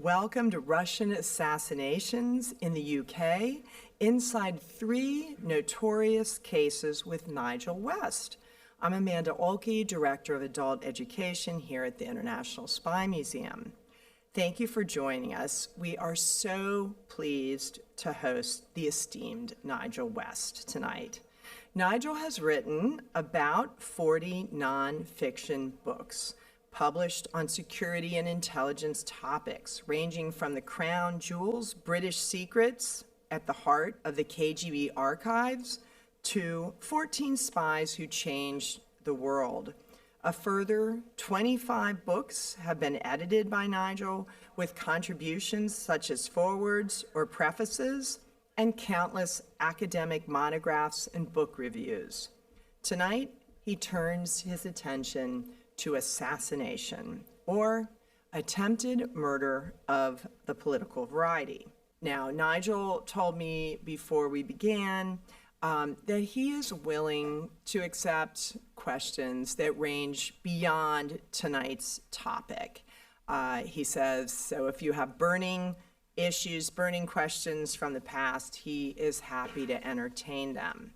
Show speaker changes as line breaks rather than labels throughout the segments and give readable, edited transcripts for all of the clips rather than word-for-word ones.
welcome to Russian Assassinations in the UK, inside 3 notorious cases with Nigel West. I'm Amanda Olkey, Director of Adult Education here at the International Spy Museum. Thank you for joining us. We are so pleased to host the esteemed Nigel West tonight. Nigel has written about 40 nonfiction books published on security and intelligence topics, ranging from the crown jewels, British secrets at the heart of the KGB archives, to 14 spies who changed the world. A further 25 books have been edited by Nigel, with contributions such as forewords or prefaces, and countless academic monographs and book reviews. Tonight, he turns his attention to Assassination, or attempted murder of the political variety. Now, Nigel told me before we began that he is willing to accept questions that range beyond tonight's topic. He says, so if you have burning issues, burning questions from the past, he is happy to entertain them.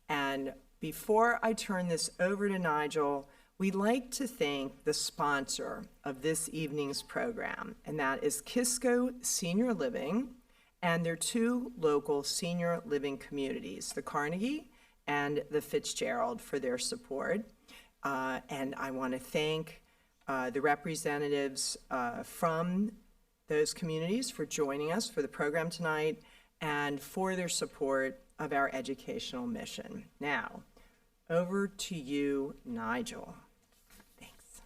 And before I turn this over to Nigel, we'd like to thank the sponsor of this evening's program, and that is Kisco Senior Living and their 2 local senior living communities, the Carnegie and the Fitzgerald, for their support. And I want to thank the representatives from those communities for joining us for the program tonight and for their support of our educational mission. Now, over to you, Nigel. Thanks.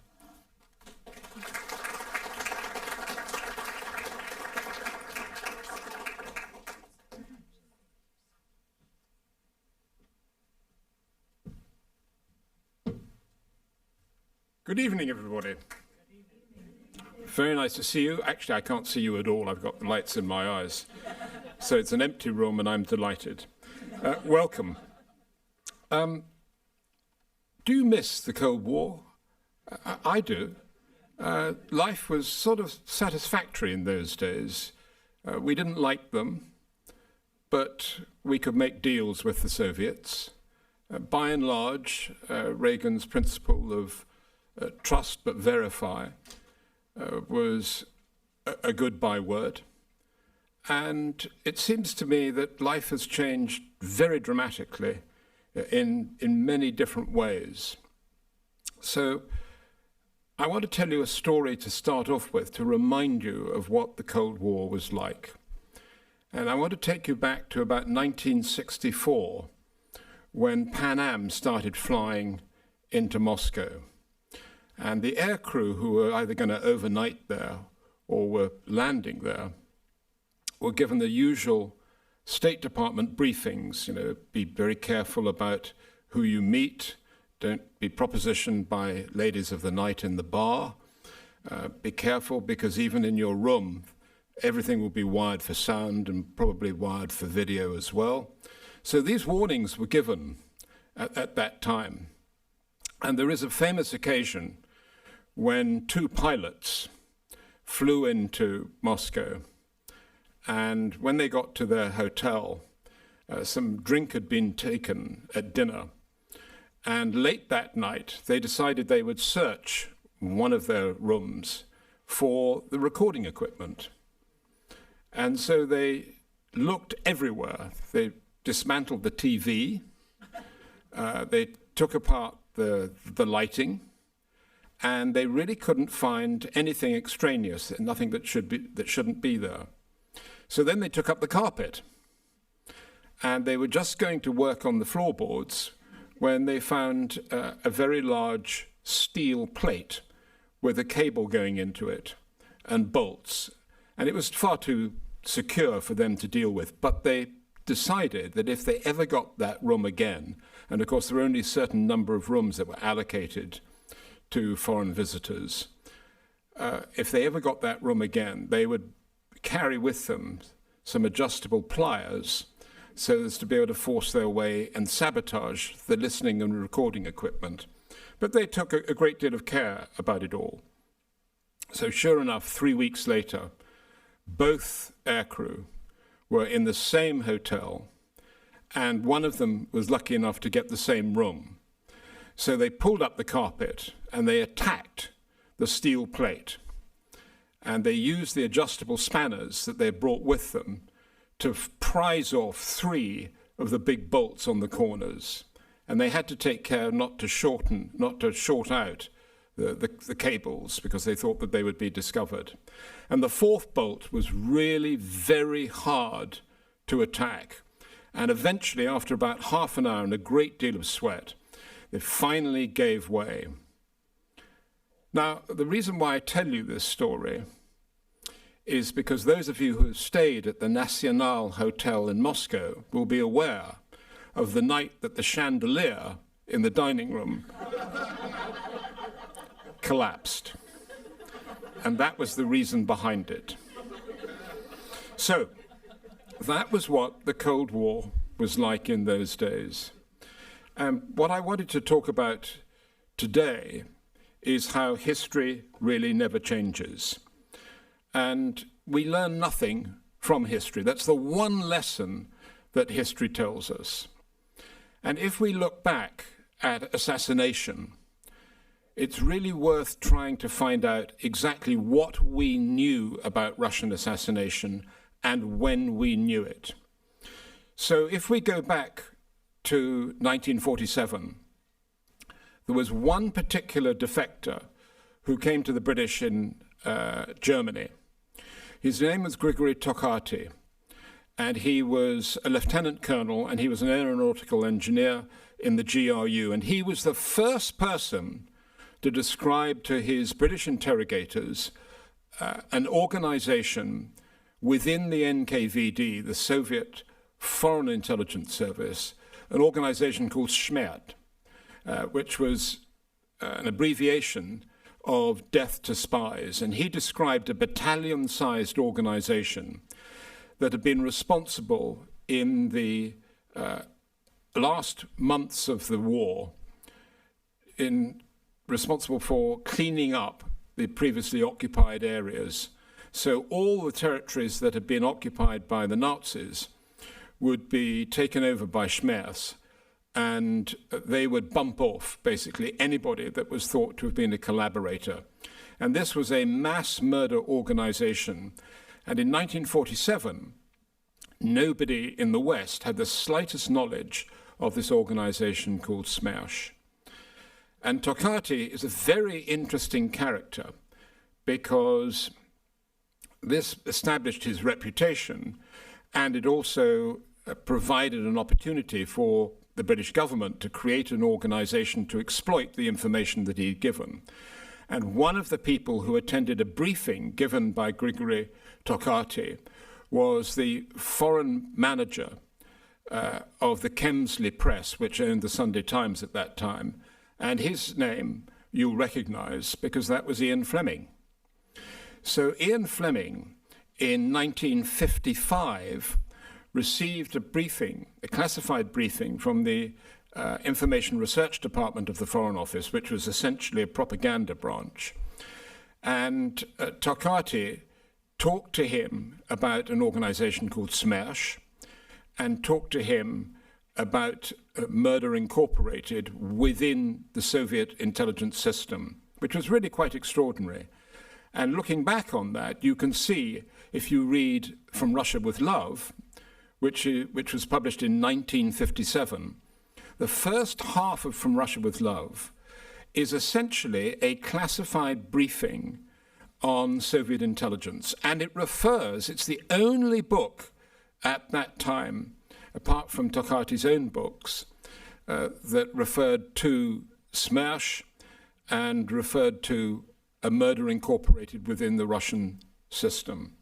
Good evening, everybody. Very nice to see you. Actually, I can't see you at all. I've got the lights in my eyes. So it's an empty room, and I'm delighted. Welcome. Do you miss the Cold War? I do. Life was sort of satisfactory in those days. We didn't like them, but we could make deals with the Soviets. By and large, Reagan's principle of trust but verify was a good byword. And it seems to me that life has changed very dramatically in many different ways. So I want to tell you a story to start off with, to remind you of what the Cold War was like. And I want to take you back to about 1964, when Pan Am started flying into Moscow. And the aircrew who were either going to overnight there or were landing there were given the usual State Department briefings. You know, be very careful about who you meet. Don't be propositioned by ladies of the night in the bar. Be careful, because even in your room, everything will be wired for sound and probably wired for video as well. So these warnings were given at that time. And there is a famous occasion when 2 pilots flew into Moscow, and when they got to their hotel, some drink had been taken at dinner, and late that night they decided they would search one of their rooms for the recording equipment. And so they looked everywhere. They dismantled the TV, they took apart the lighting, and they really couldn't find anything extraneous, nothing that shouldn't be there. So then they took up the carpet, and they were just going to work on the floorboards when they found a very large steel plate with a cable going into it and bolts. And it was far too secure for them to deal with, but they decided that if they ever got that room again, and of course there were only a certain number of rooms that were allocated to foreign visitors, if they ever got that room again, they would carry with them some adjustable pliers so as to be able to force their way and sabotage the listening and recording equipment. But they took a great deal of care about it all. So sure enough, 3 weeks later, both aircrew were in the same hotel, and one of them was lucky enough to get the same room. So they pulled up the carpet and they attacked the steel plate. And they used the adjustable spanners that they brought with them to prise off 3 of the big bolts on the corners. And they had to take care not to short out the cables, because they thought that they would be discovered. And the 4th bolt was really very hard to attack. And eventually, after about half an hour and a great deal of sweat, they finally gave way. Now, the reason why I tell you this story is because those of you who have stayed at the National Hotel in Moscow will be aware of the night that the chandelier in the dining room collapsed. And that was the reason behind it. So, that was what the Cold War was like in those days. What I wanted to talk about today is how history really never changes. And we learn nothing from history. That's the one lesson that history tells us. And if we look back at Assassination, it's really worth trying to find out exactly what we knew about Russian assassination and when we knew it. So if we go back to 1947, there was one particular defector who came to the British in Germany. His name was Grigory Tokarty, and he was a lieutenant colonel, and he was an aeronautical engineer in the GRU, and he was the first person to describe to his British interrogators an organization within the NKVD, the Soviet Foreign Intelligence Service, an organization called SMERT, which was an abbreviation of death to spies. And he described a battalion-sized organization that had been responsible in the last months of the war, responsible for cleaning up the previously occupied areas. So all the territories that had been occupied by the Nazis would be taken over by Schmerz, and they would bump off basically anybody that was thought to have been a collaborator. And this was a mass murder organization. And in 1947, nobody in the West had the slightest knowledge of this organization called SMERSH. And Tokarty is a very interesting character because this established his reputation, and it also provided an opportunity for the British government to create an organization to exploit the information that he'd given. And one of the people who attended a briefing given by Grigory Tokarty was the foreign manager of the Kemsley Press, which owned the Sunday Times at that time. And his name you'll recognize because that was Ian Fleming. So Ian Fleming in 1955 received a briefing, a classified briefing from the Information Research Department of the Foreign Office, which was essentially a propaganda branch. And Tokarty talked to him about an organization called SMERSH and talked to him about Murder Incorporated within the Soviet intelligence system, which was really quite extraordinary. And looking back on that, you can see, if you read From Russia with Love, which was published in 1957, the first half of From Russia with Love is essentially a classified briefing on Soviet intelligence. And it's the only book at that time, apart from Tokarty's own books, that referred to SMERSH and referred to a murder incorporated within the Russian system.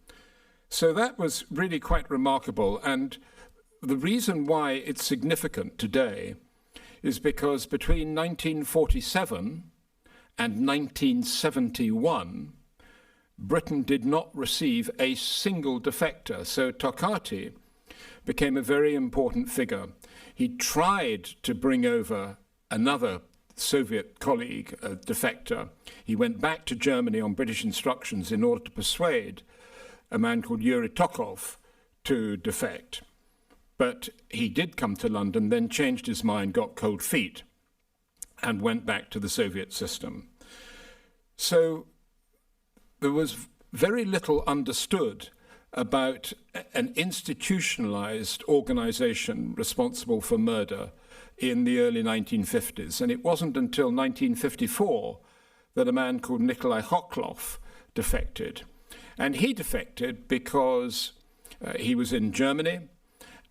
So that was really quite remarkable. And the reason why it's significant today is because between 1947 and 1971, Britain did not receive a single defector. So Tokarty became a very important figure. He tried to bring over another Soviet colleague, a defector. He went back to Germany on British instructions in order to persuade a man called Yuri Tokov to defect. But he did come to London, then changed his mind, got cold feet, and went back to the Soviet system. So there was very little understood about an institutionalized organization responsible for murder in the early 1950s. And it wasn't until 1954 that a man called Nikolai Khoklov defected. And he defected because he was in Germany,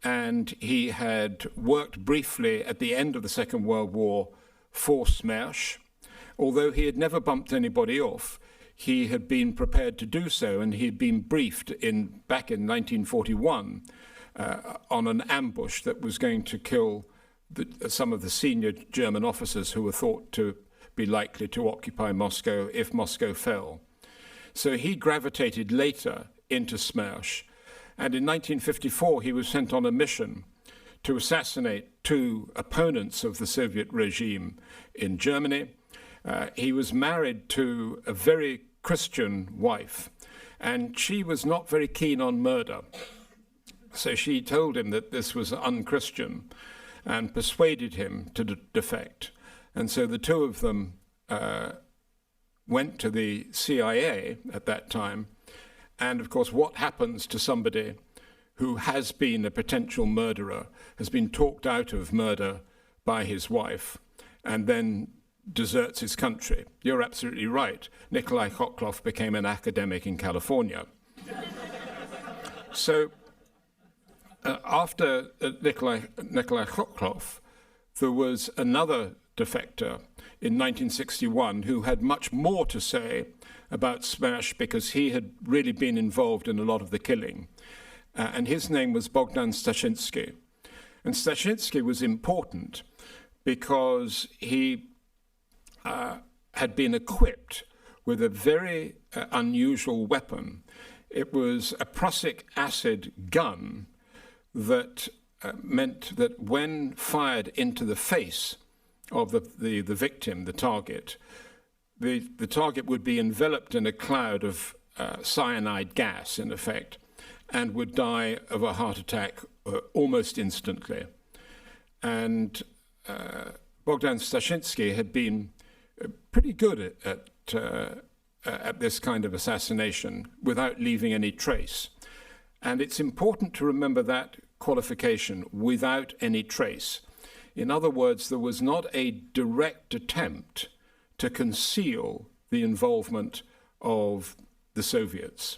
and he had worked briefly at the end of the Second World War for Smersh. Although he had never bumped anybody off, he had been prepared to do so, and he had been briefed back in 1941 on an ambush that was going to kill some of the senior German officers who were thought to be likely to occupy Moscow if Moscow fell. So he gravitated later into Smersh, and in 1954 he was sent on a mission to assassinate two opponents of the Soviet regime in Germany. He was married to a very Christian wife, and she was not very keen on murder. So she told him that this was unchristian and persuaded him to defect. And so the two of them went to the CIA at that time. And of course, what happens to somebody who has been a potential murderer, has been talked out of murder by his wife, and then deserts his country? You're absolutely right. Nikolai Khoklov became an academic in California. So after Nikolai Khoklov, there was another defector in 1961 who had much more to say about Smersh because he had really been involved in a lot of the killing. And his name was Bogdan Stashinsky. And Stashinsky was important because he had been equipped with a very unusual weapon. It was a prussic acid gun that meant that when fired into the face of the victim, the target, the target would be enveloped in a cloud of cyanide gas, in effect, and would die of a heart attack almost instantly. And Bogdan Stashinsky had been pretty good at this kind of assassination without leaving any trace. And it's important to remember that qualification, without any trace. In other words, there was not a direct attempt to conceal the involvement of the Soviets.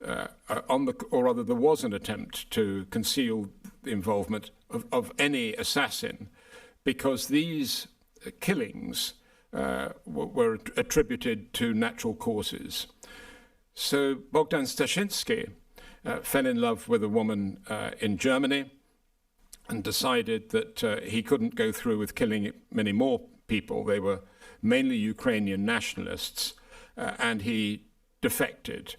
Or rather, there was an attempt to conceal the involvement of any assassin, because these killings were attributed to natural causes. So Bogdan Stashinsky fell in love with a woman in Germany and decided that he couldn't go through with killing many more people. They were mainly Ukrainian nationalists, and he defected.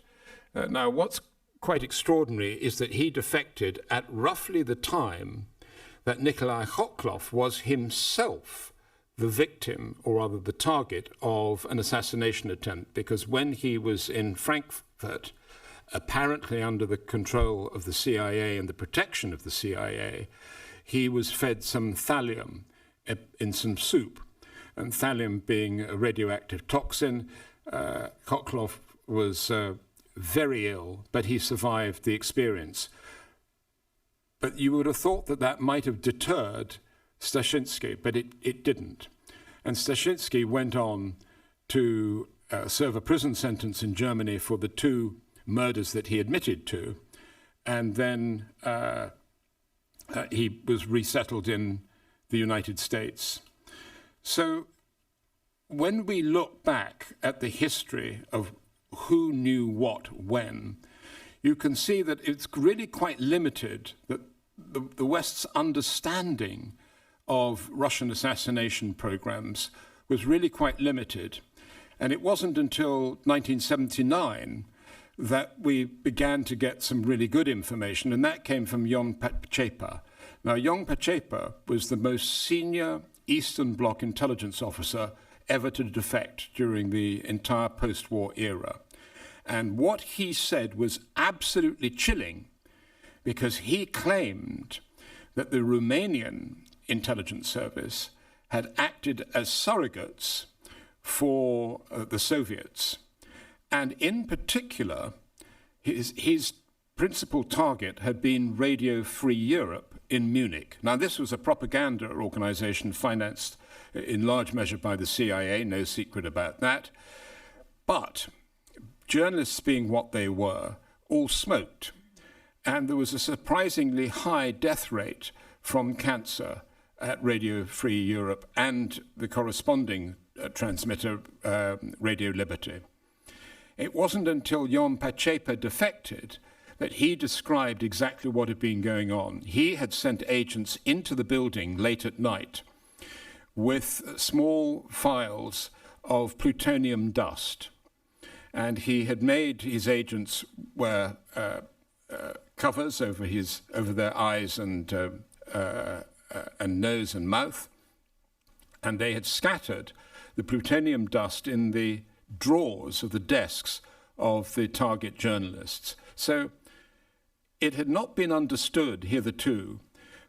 Now, what's quite extraordinary is that he defected at roughly the time that Nikolai Khoklov was himself the victim, or rather the target, of an assassination attempt, because when he was in Frankfurt, apparently under the control of the CIA and the protection of the CIA, he was fed some thallium in some soup. And thallium being a radioactive toxin, Khoklov was very ill, but he survived the experience. But you would have thought that that might have deterred Stashinsky, but it didn't. And Stashinsky went on to serve a prison sentence in Germany for the two murders that he admitted to, and then he was resettled in the United States. So when we look back at the history of who knew what when, you can see that it's really quite limited, that the West's understanding of Russian assassination programs was really quite limited. And it wasn't until 1979 that we began to get some really good information, and that came from Jon Pacepa. Now, Jon Pacepa was the most senior Eastern Bloc intelligence officer ever to defect during the entire post-war era. And what he said was absolutely chilling, because he claimed that the Romanian intelligence service had acted as surrogates for the Soviets. And in particular, his principal target had been Radio Free Europe in Munich. Now, this was a propaganda organization financed in large measure by the CIA, no secret about that. But journalists, being what they were, all smoked. And there was a surprisingly high death rate from cancer at Radio Free Europe and the corresponding transmitter, Radio Liberty. It wasn't until Ion Pacepa defected that he described exactly what had been going on. He had sent agents into the building late at night with small phials of plutonium dust. And he had made his agents wear covers over their eyes and nose and mouth, and they had scattered the plutonium dust in the drawers of the desks of the target journalists. So it had not been understood hitherto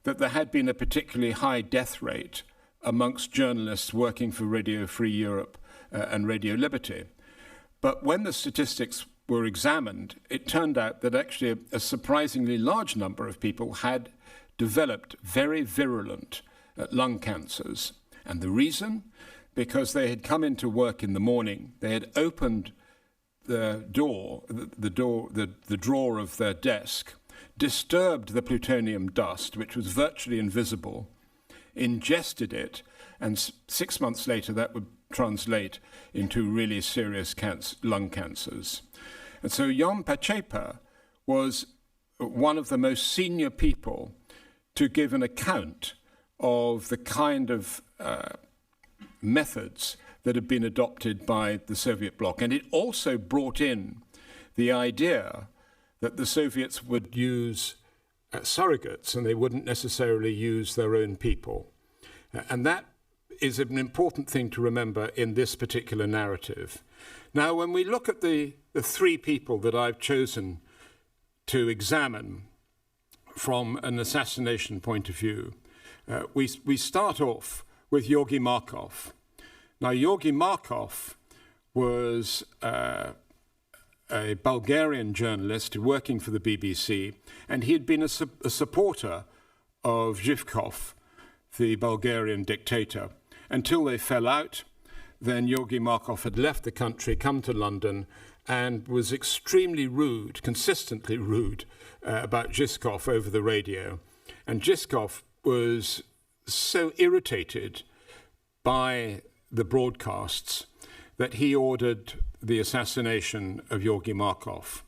that there had been a particularly high death rate amongst journalists working for Radio Free Europe and Radio Liberty. But when the statistics were examined, it turned out that actually a surprisingly large number of people had developed very virulent lung cancers. And the reason? Because they had come into work in the morning, they had opened the drawer of their desk, disturbed the plutonium dust, which was virtually invisible, ingested it, and 6 months later that would translate into really serious lung cancers. And so Ion Pacepa was one of the most senior people to give an account of the kind of methods that had been adopted by the Soviet bloc. And it also brought in the idea that the Soviets would use surrogates and they wouldn't necessarily use their own people. And that is an important thing to remember in this particular narrative. Now, when we look at the three people that I've chosen to examine from an assassination point of view, we start off with Georgi Markov. Now, Georgi Markov was a Bulgarian journalist working for the BBC, and he had been a supporter of Zhivkov, the Bulgarian dictator, until they fell out. Then Georgi Markov had left the country, come to London, and was extremely rude, consistently rude, about Zhivkov over the radio. And Zhivkov was so irritated by the broadcasts that he ordered the assassination of Georgi Markov.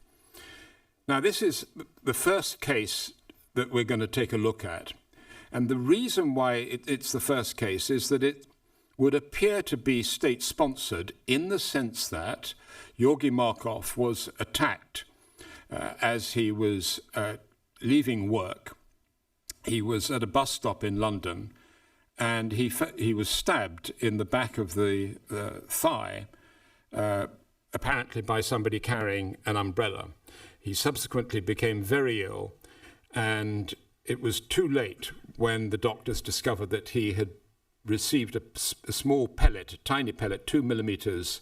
Now, this is the first case that we're going to take a look at. And the reason why it's the first case is that it would appear to be state-sponsored in the sense that Georgi Markov was attacked as he was leaving work. He was at a bus stop in London, and he was stabbed in the back of the thigh, apparently by somebody carrying an umbrella. He subsequently became very ill, and it was too late when the doctors discovered that he had received a small pellet, a tiny pellet, 2 millimeters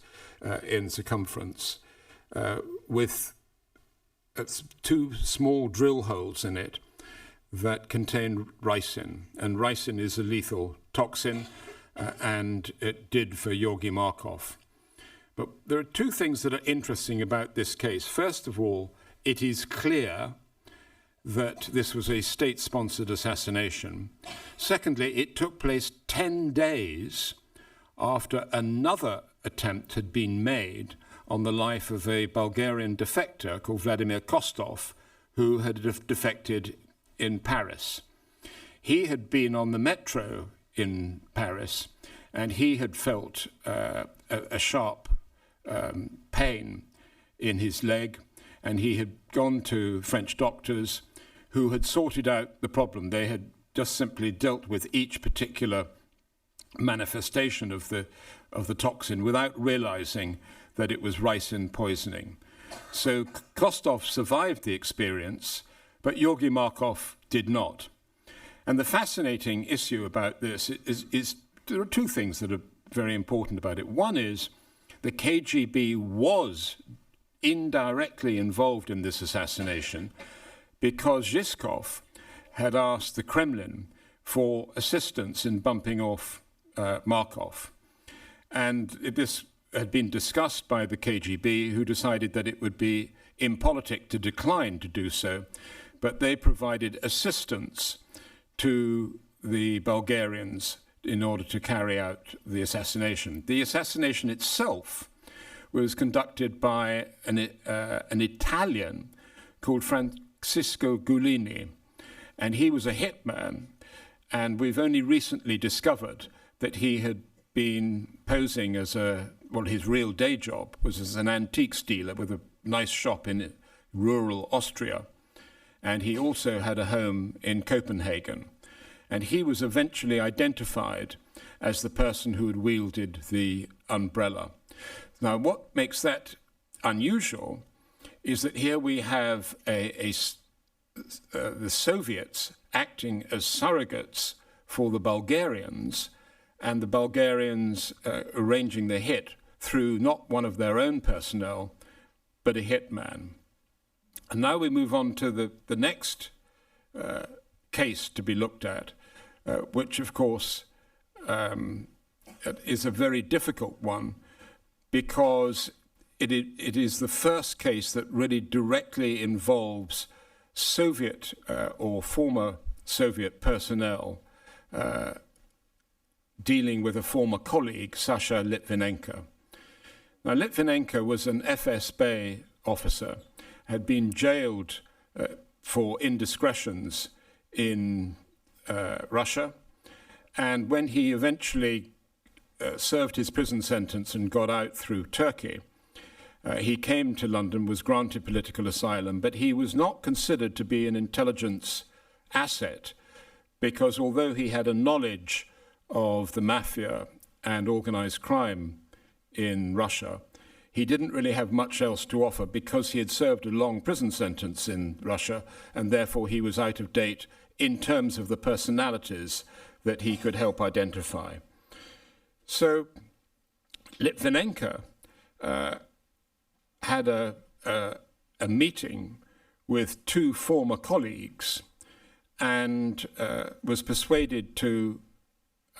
in circumference, with 2 small drill holes in it that contained ricin. And ricin is a lethal toxin, and it did for Georgi Markov. But there are 2 things that are interesting about this case. First of all, it is clear that this was a state-sponsored assassination. Secondly, it took place 10 days after another attempt had been made on the life of a Bulgarian defector called Vladimir Kostov, who had defected in Paris. He had been on the metro in Paris, and he had felt a sharp pain in his leg, and he had gone to French doctors who had sorted out the problem. They had just simply dealt with each particular manifestation of the toxin without realizing that it was ricin poisoning. So Kostov survived the experience, but Georgi Markov did not. And the fascinating issue about this is there are two things that are very important about it. One is the KGB was indirectly involved in this assassination because Zhiskov had asked the Kremlin for assistance in bumping off Markov. And this had been discussed by the KGB, who decided that it would be impolitic to decline to do so, but they provided assistance to the Bulgarians in order to carry out the assassination. The assassination itself was conducted by an Italian called Francisco Gullini, and he was a hitman, and we've only recently discovered that he had been posing as his real day job was as an antiques dealer with a nice shop in rural Austria. And he also had a home in Copenhagen. And he was eventually identified as the person who had wielded the umbrella. Now, what makes that unusual is that here we have the Soviets acting as surrogates for the Bulgarians, and the Bulgarians arranging the hit through not one of their own personnel, but a hitman. And now we move on to the next case to be looked at, which, of course, is a very difficult one because it is the first case that really directly involves Soviet or former Soviet personnel dealing with a former colleague, Sasha Litvinenko. Now, Litvinenko was an FSB officer, had been jailed for indiscretions in Russia, and when he eventually served his prison sentence and got out through Turkey, he came to London, was granted political asylum, but he was not considered to be an intelligence asset because although he had a knowledge of the mafia and organized crime in Russia, he didn't really have much else to offer because he had served a long prison sentence in Russia, and therefore he was out of date in terms of the personalities that he could help identify. So Litvinenko had a meeting with two former colleagues and was persuaded to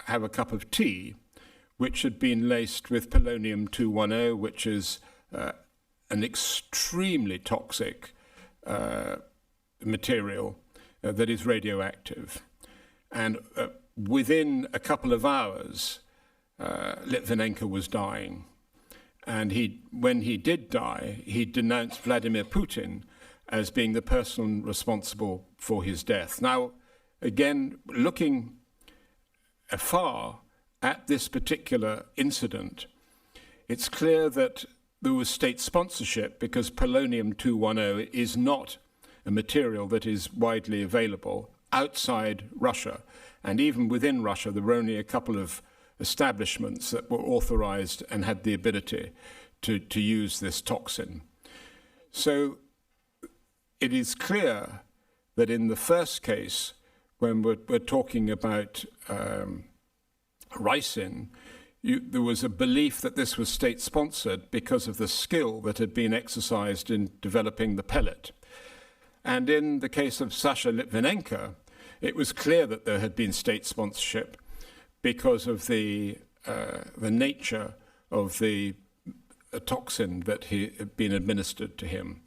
have a cup of tea, which had been laced with polonium-210, which is an extremely toxic material that is radioactive. And within a couple of hours, Litvinenko was dying. And when he did die, he denounced Vladimir Putin as being the person responsible for his death. Now, again, looking afar at this particular incident, it's clear that there was state sponsorship because polonium-210 is not a material that is widely available outside Russia. And even within Russia, there were only a couple of establishments that were authorized and had the ability to use this toxin. So it is clear that in the first case, when we're talking about ricin, there was a belief that this was state-sponsored because of the skill that had been exercised in developing the pellet. And in the case of Sasha Litvinenko, it was clear that there had been state sponsorship because of the nature of the toxin that had been administered to him.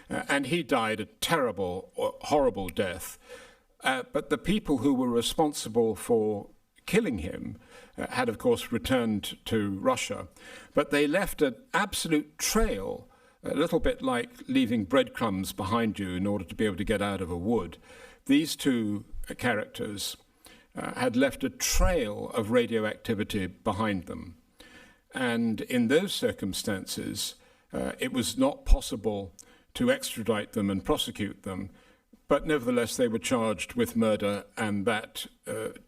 And he died a terrible, horrible death. But the people who were responsible for killing him had, of course, returned to Russia. But they left an absolute trail, a little bit like leaving breadcrumbs behind you in order to be able to get out of a wood. These two characters had left a trail of radioactivity behind them. And in those circumstances, it was not possible to extradite them and prosecute them. But nevertheless, they were charged with murder, and that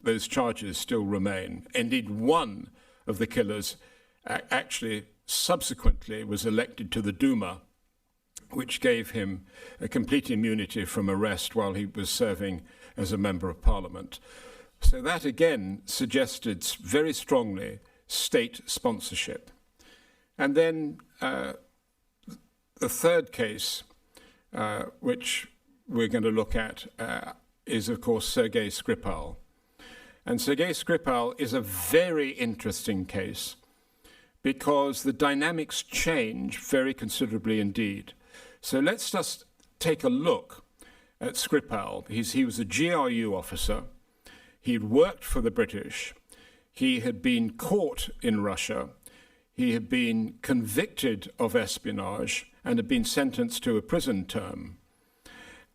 those charges still remain. Indeed, one of the killers actually subsequently was elected to the Duma which gave him a complete immunity from arrest while he was serving as a member of parliament. So that again suggested very strongly state sponsorship. And then the third case, which we're going to look at, is of course Sergei Skripal. And Sergei Skripal is a very interesting case because the dynamics change very considerably indeed. So let's just take a look at Skripal. He was a GRU officer. He'd worked for the British. He had been caught in Russia. He had been convicted of espionage and had been sentenced to a prison term.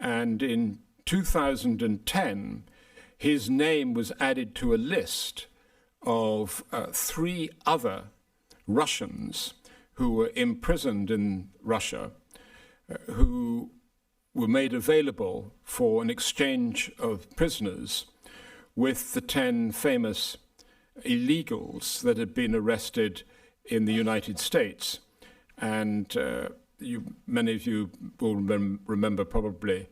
And in 2010, his name was added to a list of 3 other Russians who were imprisoned in Russia, who were made available for an exchange of prisoners with the 10 famous illegals that had been arrested in the United States. And many of you will remember probably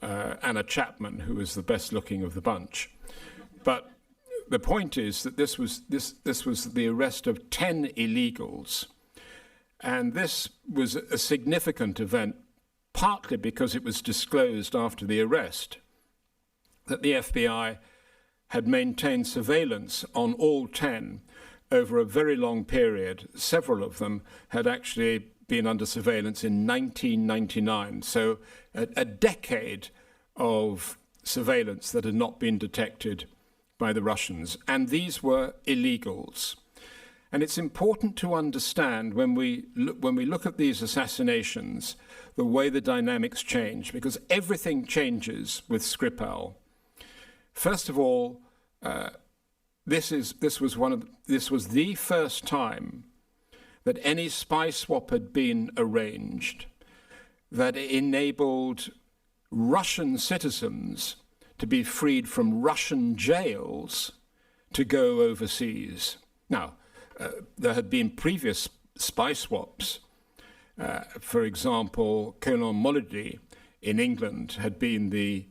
Anna Chapman, who was the best looking of the bunch. But the point is that this was the arrest of 10 illegals. And this was a significant event, partly because it was disclosed after the arrest that the FBI had maintained surveillance on all 10 over a very long period. Several of them had actually been under surveillance in 1999. So a decade of surveillance that had not been detected by the Russians. And these were illegals. And it's important to understand when we look at these assassinations, the way the dynamics change, because everything changes with Skripal. First of all, this was the first time that any spy swap had been arranged that enabled Russian citizens to be freed from Russian jails to go overseas. Now, there had been previous spy swaps. For example, Colonel Molody in England had been the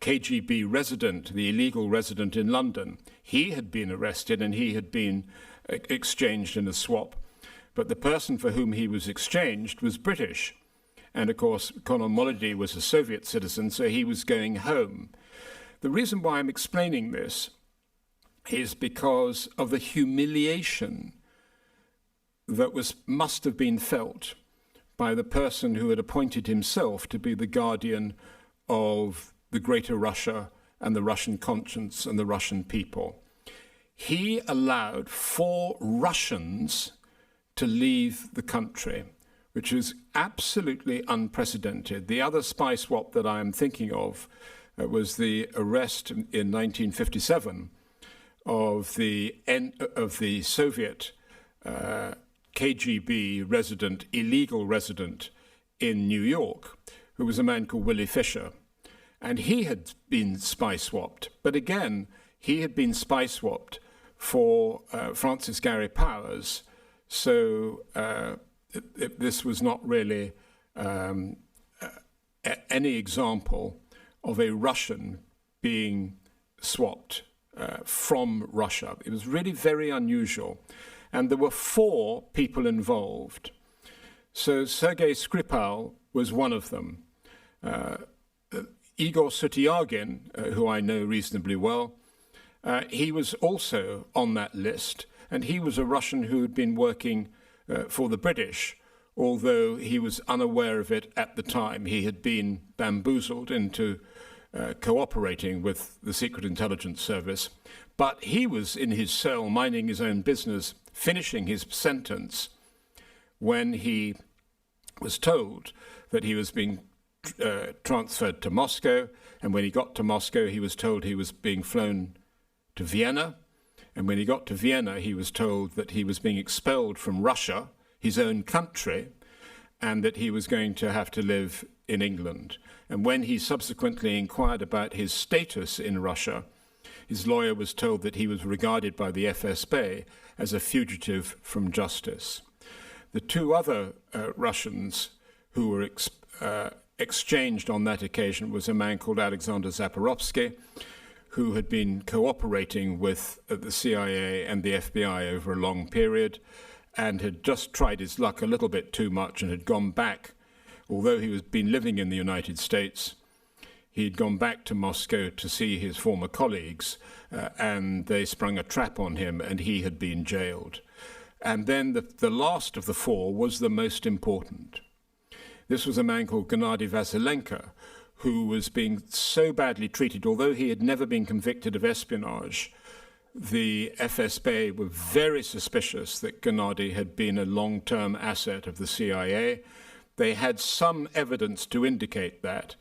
KGB resident, the illegal resident in London. He had been arrested and he had been exchanged in a swap. But the person for whom he was exchanged was British. And of course, Colonel Molody was a Soviet citizen, so he was going home. The reason why I'm explaining this is because of the humiliation that must have been felt by the person who had appointed himself to be the guardian of the Greater Russia and the Russian conscience and the Russian people. He allowed 4 Russians to leave the country, which is absolutely unprecedented. The other spy swap that I am thinking of was the arrest in 1957 of the Soviet KGB resident, illegal resident in New York, who was a man called Willie Fisher. And he had been spy swapped. But again, he had been spy swapped for Francis Gary Powers. So this was not really any example of a Russian being swapped from Russia. It was really very unusual. And there were 4 people involved. So Sergei Skripal was one of them. Igor Sutyagin, who I know reasonably well, he was also on that list. And he was a Russian who had been working for the British, although he was unaware of it at the time. He had been bamboozled into cooperating with the Secret Intelligence Service. But he was in his cell, minding his own business, finishing his sentence, when he was told that he was being transferred to Moscow. And when he got to Moscow, he was told he was being flown to Vienna. And when he got to Vienna, he was told that he was being expelled from Russia, his own country, and that he was going to have to live in England. And when he subsequently inquired about his status in Russia, his lawyer was told that he was regarded by the FSB as a fugitive from justice. The 2 other Russians who were exchanged on that occasion was a man called Alexander Zaporovsky, who had been cooperating with the CIA and the FBI over a long period and had just tried his luck a little bit too much and had gone back. Although he had been living in the United States, he'd gone back to Moscow to see his former colleagues, and they sprung a trap on him, and he had been jailed. And then the last of the four was the most important. This was a man called Gennady Vasilenko, who was being so badly treated, although he had never been convicted of espionage. The FSB were very suspicious that Gennady had been a long-term asset of the CIA. They had some evidence to indicate that,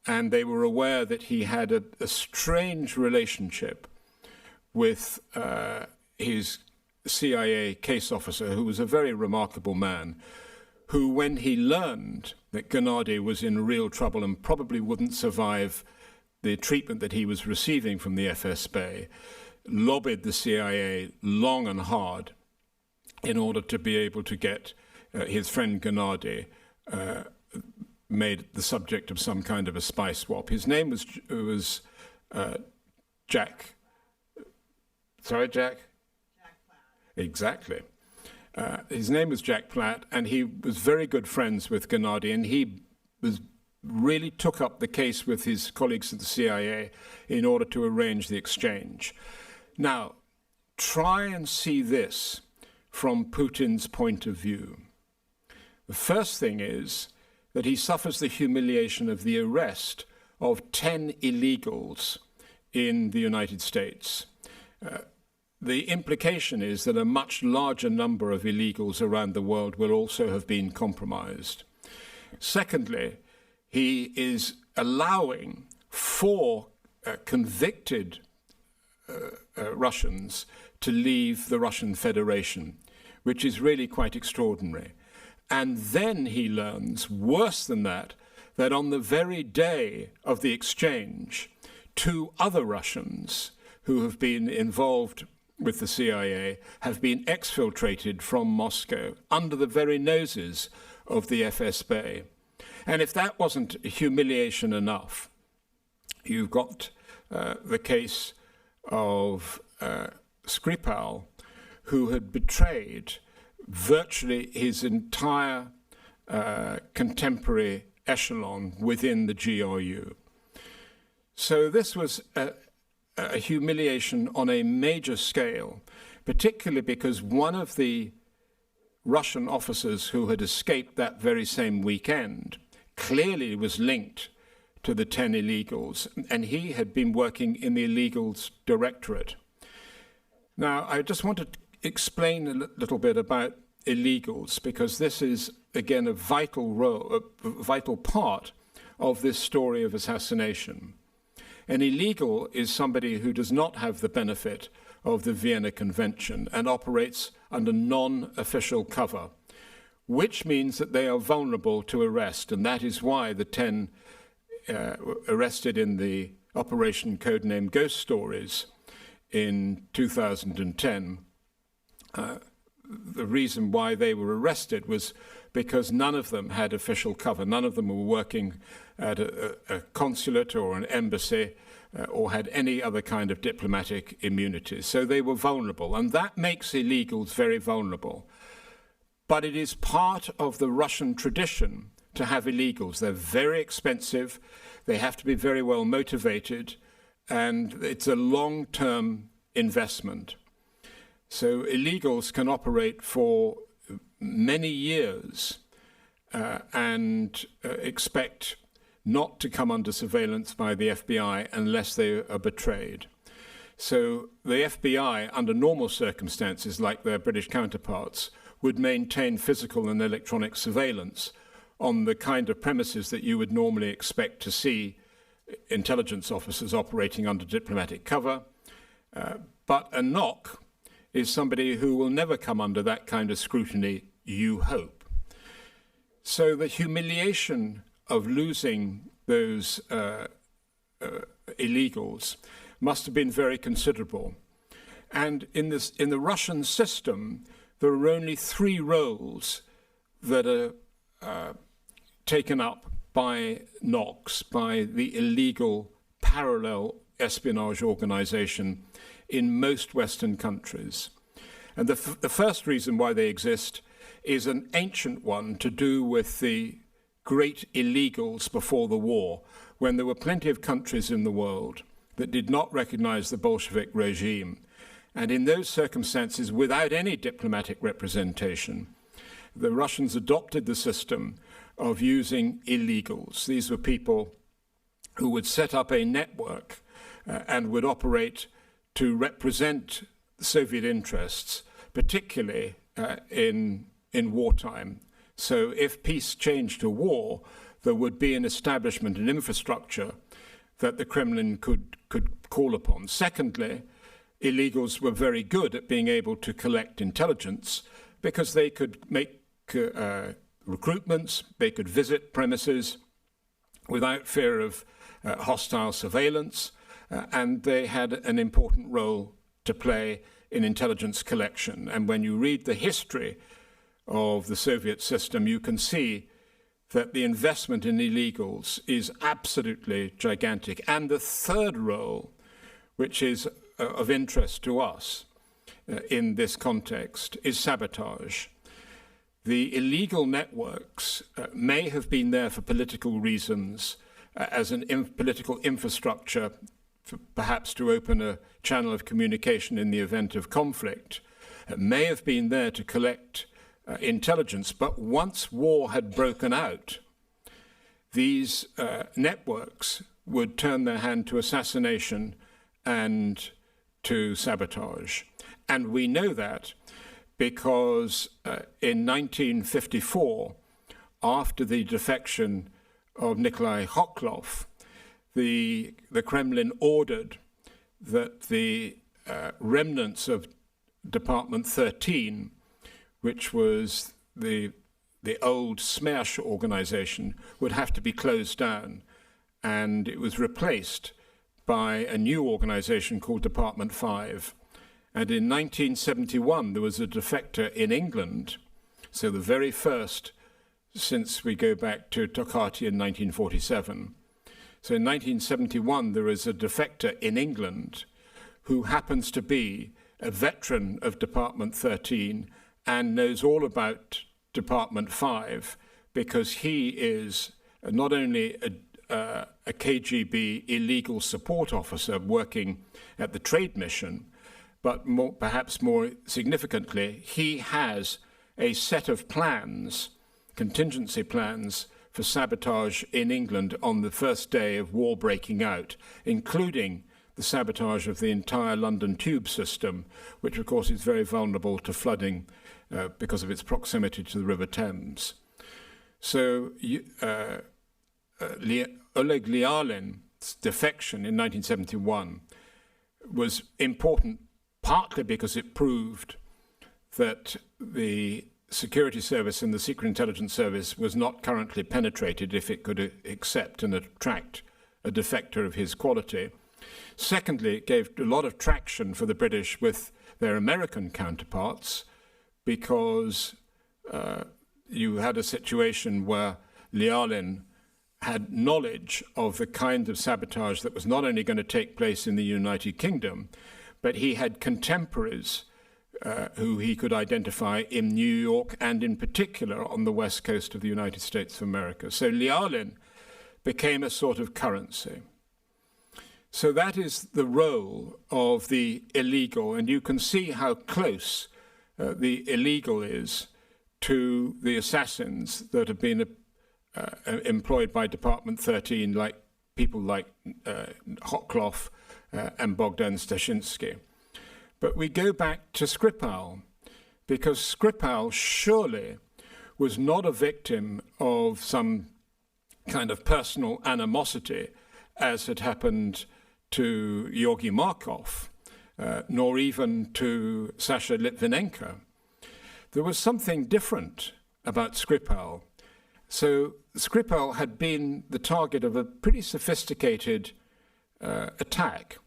and they were aware that he had a strange relationship with his CIA case officer, who was a very remarkable man, who, when he learned that Gennady was in real trouble and probably wouldn't survive the treatment that he was receiving from the FSB, lobbied the CIA long and hard in order to be able to get his friend Gennady made the subject of some kind of a spy swap. His name was Jack. Sorry, Jack?
Jack Platt.
Exactly. His name was Jack Platt, and he was very good friends with Gennady, and he really took up the case with his colleagues at the CIA in order to arrange the exchange. Now, try and see this from Putin's point of view. The first thing is that he suffers the humiliation of the arrest of 10 illegals in the United States. The implication is that a much larger number of illegals around the world will also have been compromised. Secondly, he is allowing 4 convicted Russians to leave the Russian Federation, which is really quite extraordinary. And then he learns, worse than that on the very day of the exchange, 2 other Russians who have been involved with the CIA have been exfiltrated from Moscow under the very noses of the FSB. And if that wasn't humiliation enough, you've got the case of Skripal, who had betrayed virtually his entire contemporary echelon within the GRU. So this was a humiliation on a major scale, particularly because one of the Russian officers who had escaped that very same weekend clearly was linked to the 10 illegals, and he had been working in the illegals directorate. Now, I just want to explain a little bit about illegals, because this is, again, a vital part of this story of assassination. An illegal is somebody who does not have the benefit of the Vienna Convention and operates under non-official cover, which means that they are vulnerable to arrest, and that is why the 10 arrested in the operation codenamed Ghost Stories in 2010, the reason why they were arrested was because none of them had official cover. None of them were working at a consulate or an embassy or had any other kind of diplomatic immunity. So they were vulnerable, and that makes illegals very vulnerable. But it is part of the Russian tradition to have illegals. They're very expensive, they have to be very well motivated, and it's a long-term investment. So illegals can operate for many years and expect not to come under surveillance by the FBI unless they are betrayed. So the FBI, under normal circumstances like their British counterparts, would maintain physical and electronic surveillance on the kind of premises that you would normally expect to see intelligence officers operating under diplomatic cover. But a knock is somebody who will never come under that kind of scrutiny, you hope. So the humiliation of losing those illegals must have been very considerable. And in the Russian system, there are only 3 roles that are taken up by NOx, by the illegal parallel espionage organization in most Western countries. And the first reason why they exist is an ancient one to do with the great illegals before the war, when there were plenty of countries in the world that did not recognize the Bolshevik regime. And in those circumstances, without any diplomatic representation, the Russians adopted the system of using illegals. These were people who would set up a network and would operate to represent Soviet interests, particularly in wartime. So if peace changed to war, there would be an establishment, an infrastructure that the Kremlin could call upon. Secondly, illegals were very good at being able to collect intelligence because they could make recruitments, they could visit premises without fear of hostile surveillance, and they had an important role to play in intelligence collection. And when you read the history of the Soviet system, you can see that the investment in illegals is absolutely gigantic. And the third role, which is of interest to us in this context, is sabotage. The illegal networks may have been there for political reasons, as an political infrastructure, perhaps to open a channel of communication in the event of conflict, may have been there to collect intelligence. But once war had broken out, these networks would turn their hand to assassination and to sabotage. And we know that because in 1954, after the defection of Nikolai Khokhlov, the Kremlin ordered that the remnants of Department 13, which was the old Smersh organization, would have to be closed down. And it was replaced by a new organization called Department 5. And in 1971, there was a defector in England, so the very first since we go back to Tokaty in 1947. So in 1971, there is a defector in England who happens to be a veteran of Department 13 and knows all about Department 5 because he is not only a KGB illegal support officer working at the trade mission, but perhaps more significantly, he has a set of plans, contingency plans, for sabotage in England on the first day of war breaking out, including the sabotage of the entire London tube system, which of course is very vulnerable to flooding because of its proximity to the River Thames. So Oleg Lialin's defection in 1971 was important partly because it proved that the security service and the secret intelligence service was not currently penetrated if it could accept and attract a defector of his quality. Secondly, it gave a lot of traction for the British with their American counterparts because you had a situation where Lialin had knowledge of the kind of sabotage that was not only going to take place in the United Kingdom, but he had contemporaries who he could identify in New York and in particular on the west coast of the United States of America. So Lialin became a sort of currency. So that is the role of the illegal, and you can see how close the illegal is to the assassins that have been employed by Department 13, like people like Khokhlov and Bogdan Stashinsky. But we go back to Skripal, because Skripal surely was not a victim of some kind of personal animosity, as had happened to Georgi Markov, nor even to Sasha Litvinenko. There was something different about Skripal. So Skripal had been the target of a pretty sophisticated attack.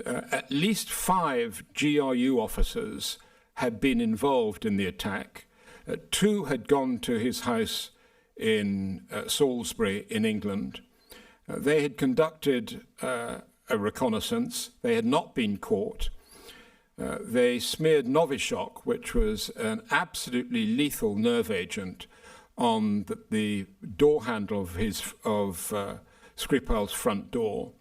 At least 5 GRU officers had been involved in the attack. 2 had gone to his house in Salisbury in England. They had conducted a reconnaissance. They had not been caught. They smeared Novichok, which was an absolutely lethal nerve agent, on the door handle of Skripal's front door.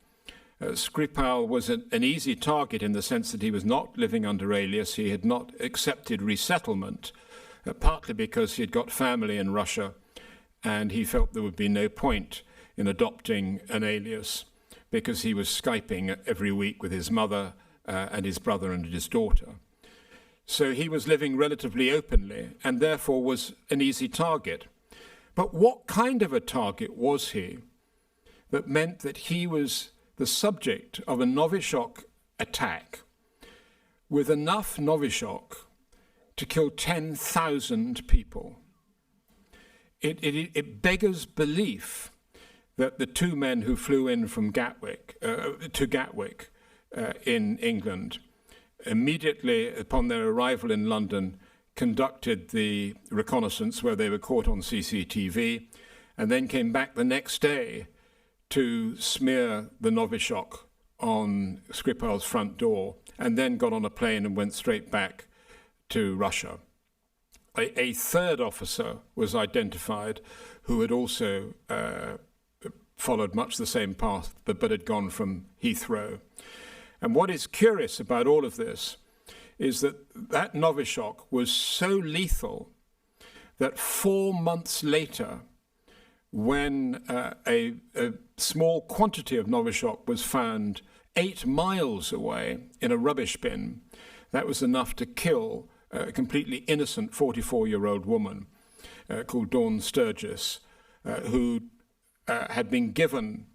Skripal was an easy target in the sense that he was not living under alias. He had not accepted resettlement, partly because he had got family in Russia, and he felt there would be no point in adopting an alias because he was Skyping every week with his mother and his brother and his daughter. So he was living relatively openly and therefore was an easy target. But what kind of a target was he that meant that he was the subject of a Novichok attack with enough Novichok to kill 10,000 people? It beggars belief that the two men who flew in from Gatwick in England, immediately upon their arrival in London, conducted the reconnaissance where they were caught on CCTV, and then came back the next day to smear the Novichok on Skripal's front door, and then got on a plane and went straight back to Russia. A third officer was identified who had also followed much the same path, but had gone from Heathrow. And what is curious about all of this is that Novichok was so lethal that 4 months later, when a small quantity of Novichok was found 8 miles away in a rubbish bin, that was enough to kill a completely innocent 44-year-old woman called Dawn Sturgis, who had been given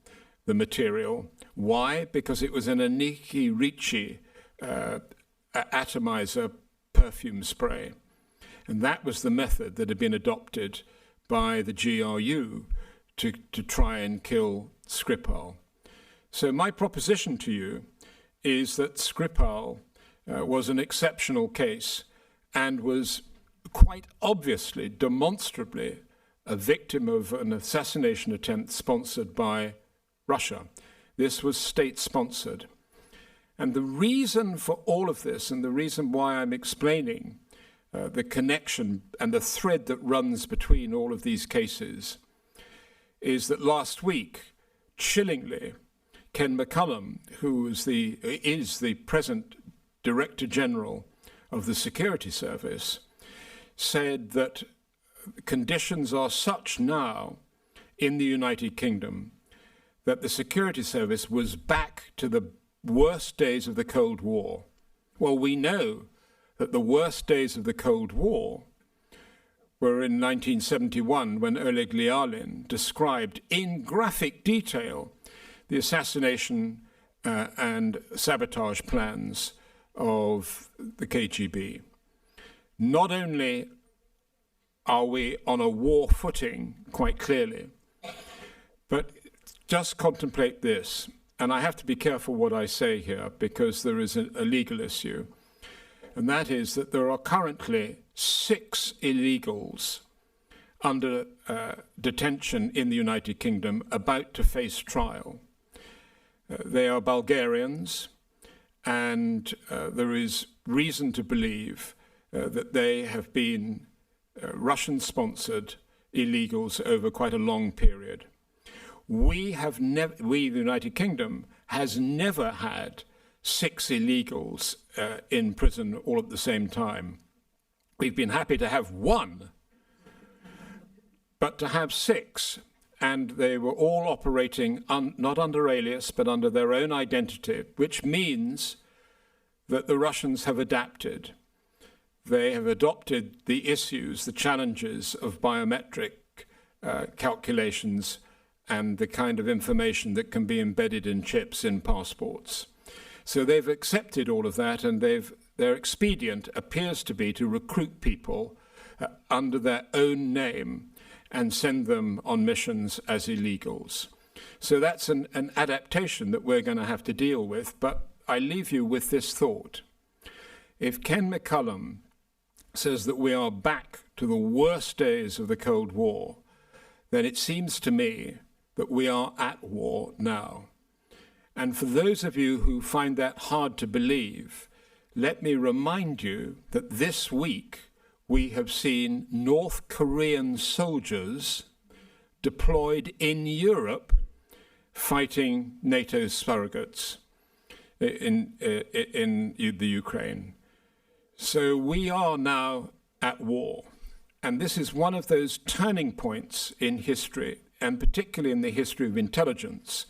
the material. Why? Because it was an Aniki Ricci atomizer perfume spray. And that was the method that had been adopted by the GRU to try and kill Skripal. So my proposition to you is that Skripal was an exceptional case and was quite obviously, demonstrably, a victim of an assassination attempt sponsored by Russia. This was state-sponsored. And the reason for all of this, and the reason why I'm explaining the connection and the thread that runs between all of these cases, is that last week, chillingly, Ken McCullum, who is the present Director General of the Security Service, said that conditions are such now in the United Kingdom that the Security Service was back to the worst days of the Cold War. Well, we know that the worst days of the Cold War were in 1971 when Oleg Lialin described in graphic detail the assassination and sabotage plans of the KGB. Not only are we on a war footing, quite clearly, but just contemplate this, and I have to be careful what I say here because there is a legal issue, and that is that there are currently 6 illegals under detention in the United Kingdom about to face trial. They are Bulgarians, and there is reason to believe that they have been Russian-sponsored illegals over quite a long period. We, the United Kingdom, has never had 6 illegals in prison all at the same time. We've been happy to have 1, but to have 6, and they were all operating not under alias, but under their own identity, which means that the Russians have adapted. They have adopted the issues, the challenges of biometric calculations and the kind of information that can be embedded in chips in passports. So they've accepted all of that, and their expedient appears to be to recruit people under their own name and send them on missions as illegals. So that's an adaptation that we're going to have to deal with, but I leave you with this thought. If Ken McCullum says that we are back to the worst days of the Cold War, then it seems to me that we are at war now. And for those of you who find that hard to believe, let me remind you that this week we have seen North Korean soldiers deployed in Europe fighting NATO surrogates in the Ukraine. So we are now at war. And this is one of those turning points in history, and particularly in the history of intelligence,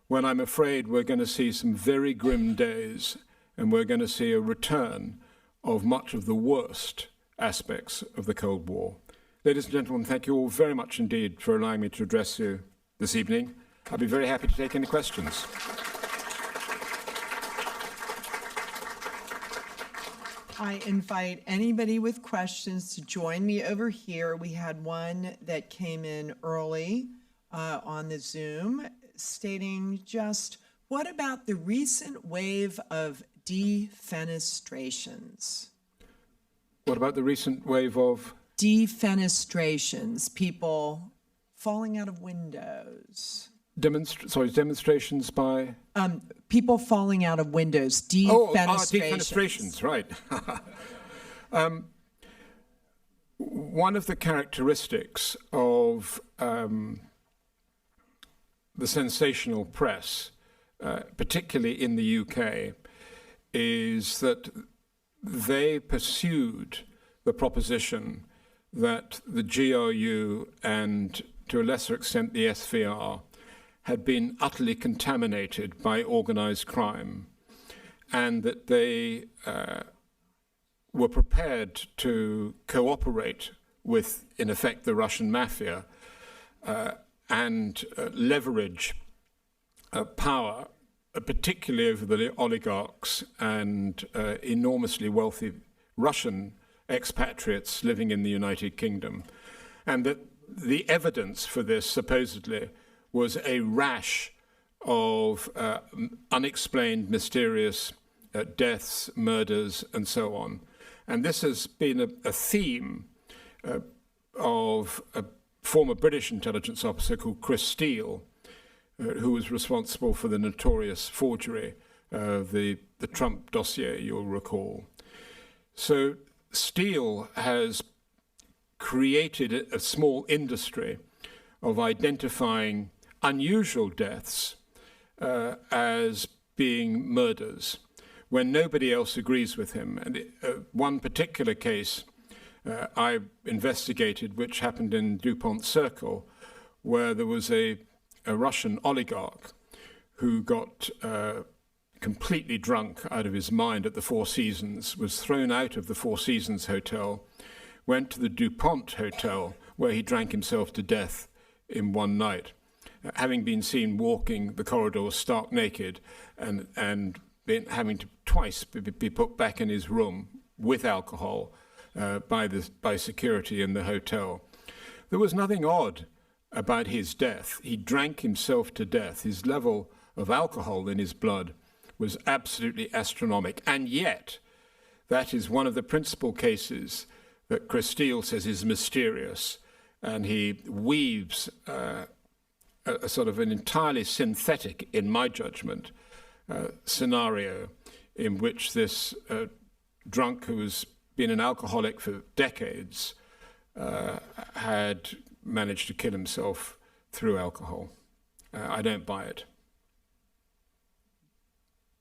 when I'm afraid we're going to see some very grim days, and we're going to see a return of much of the worst aspects of the Cold War. Ladies and gentlemen, thank you all very much indeed for allowing me to address you this evening. I'll be very happy to take any questions.
I invite anybody with questions to join me over here. We had one that came in early on the Zoom stating just, what about the recent wave of defenestrations?
What about the recent wave of?
Defenestrations, people falling out of windows.
Demonstrations by?
People falling out of windows, defenestrations.
Defenestrations, right. One of the characteristics of the sensational press, particularly in the UK, is that they pursued the proposition that the GRU and, to a lesser extent, the SVR had been utterly contaminated by organized crime, and that they were prepared to cooperate with, in effect, the Russian mafia and leverage power, particularly over the oligarchs and enormously wealthy Russian expatriates living in the United Kingdom. And that the evidence for this, supposedly, was a rash of unexplained, mysterious deaths, murders, and so on. And this has been a theme of a former British intelligence officer called Chris Steele, who was responsible for the notorious forgery of the Trump dossier, you'll recall. So Steele has created a small industry of identifying unusual deaths as being murders when nobody else agrees with him. And one particular case I investigated, which happened in DuPont Circle, where there was a Russian oligarch who got completely drunk out of his mind at the Four Seasons, was thrown out of the Four Seasons Hotel, went to the DuPont Hotel, where he drank himself to death in one night, having been seen walking the corridors stark naked and having to twice be put back in his room with alcohol by security in the hotel. There was nothing odd about his death. He drank himself to death. His level of alcohol in his blood was absolutely astronomical. And yet, that is one of the principal cases that Chris Steele says is mysterious. And he weaves a sort of an entirely synthetic, in my judgment, scenario in which this drunk who has been an alcoholic for decades had managed to kill himself through alcohol. I don't buy it.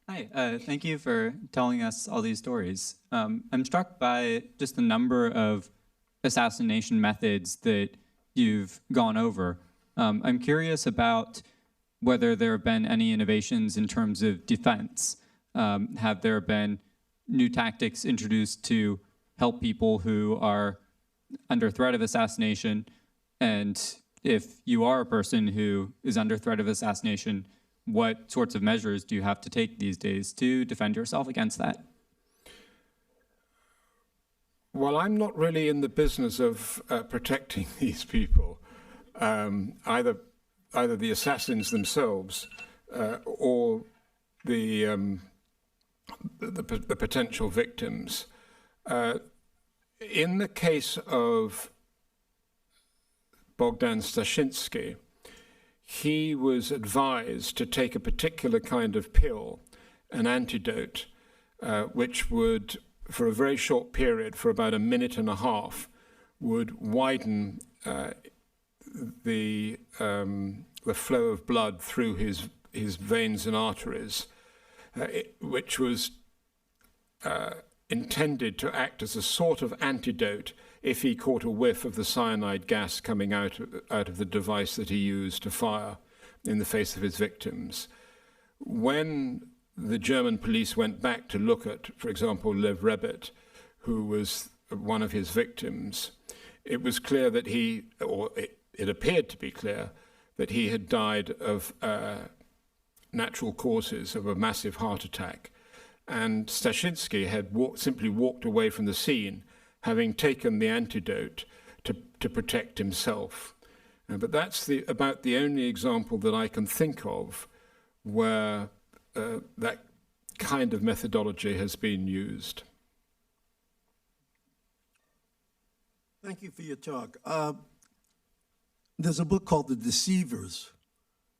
Hi, thank you for telling us all these stories. I'm struck by just the number of assassination methods that you've gone over. I'm curious about whether there have been any innovations in terms of defense. Have there been new tactics introduced to help people who are under threat of assassination? And if you are a person who is under threat of assassination, what sorts of measures do you have to take these days to defend yourself against that?
Well, I'm not really in the business of protecting these people, either the assassins themselves or the potential victims. In the case of Bogdan Stashinsky, he was advised to take a particular kind of pill, an antidote, which would, for a very short period, for about a minute and a half, would widen the flow of blood through his veins and arteries, which was intended to act as a sort of antidote if he caught a whiff of the cyanide gas coming out of the device that he used to fire in the face of his victims. When the German police went back to look at, for example, Lev Rebet, who was one of his victims, it was clear that it appeared to be clear that he had died of natural causes, of a massive heart attack. And Stashinsky had simply walked away from the scene, having taken the antidote to protect himself. But that's about the only example that I can think of where that kind of methodology has been used.
Thank you for your talk. There's a book called The Deceivers,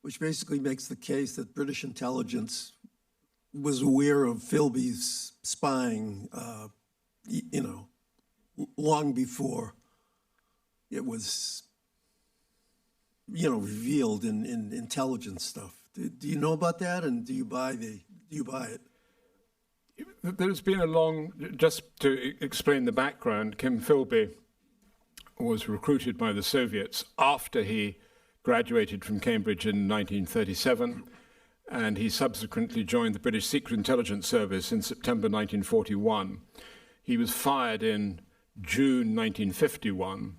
which basically makes the case that British intelligence was aware of Philby's spying, long before it was, revealed in intelligence stuff. Do you know about that, and do you buy it?
There's been just to explain the background, Kim Philby was recruited by the Soviets after he graduated from Cambridge in 1937, and he subsequently joined the British Secret Intelligence Service in September 1941. He was fired in June 1951,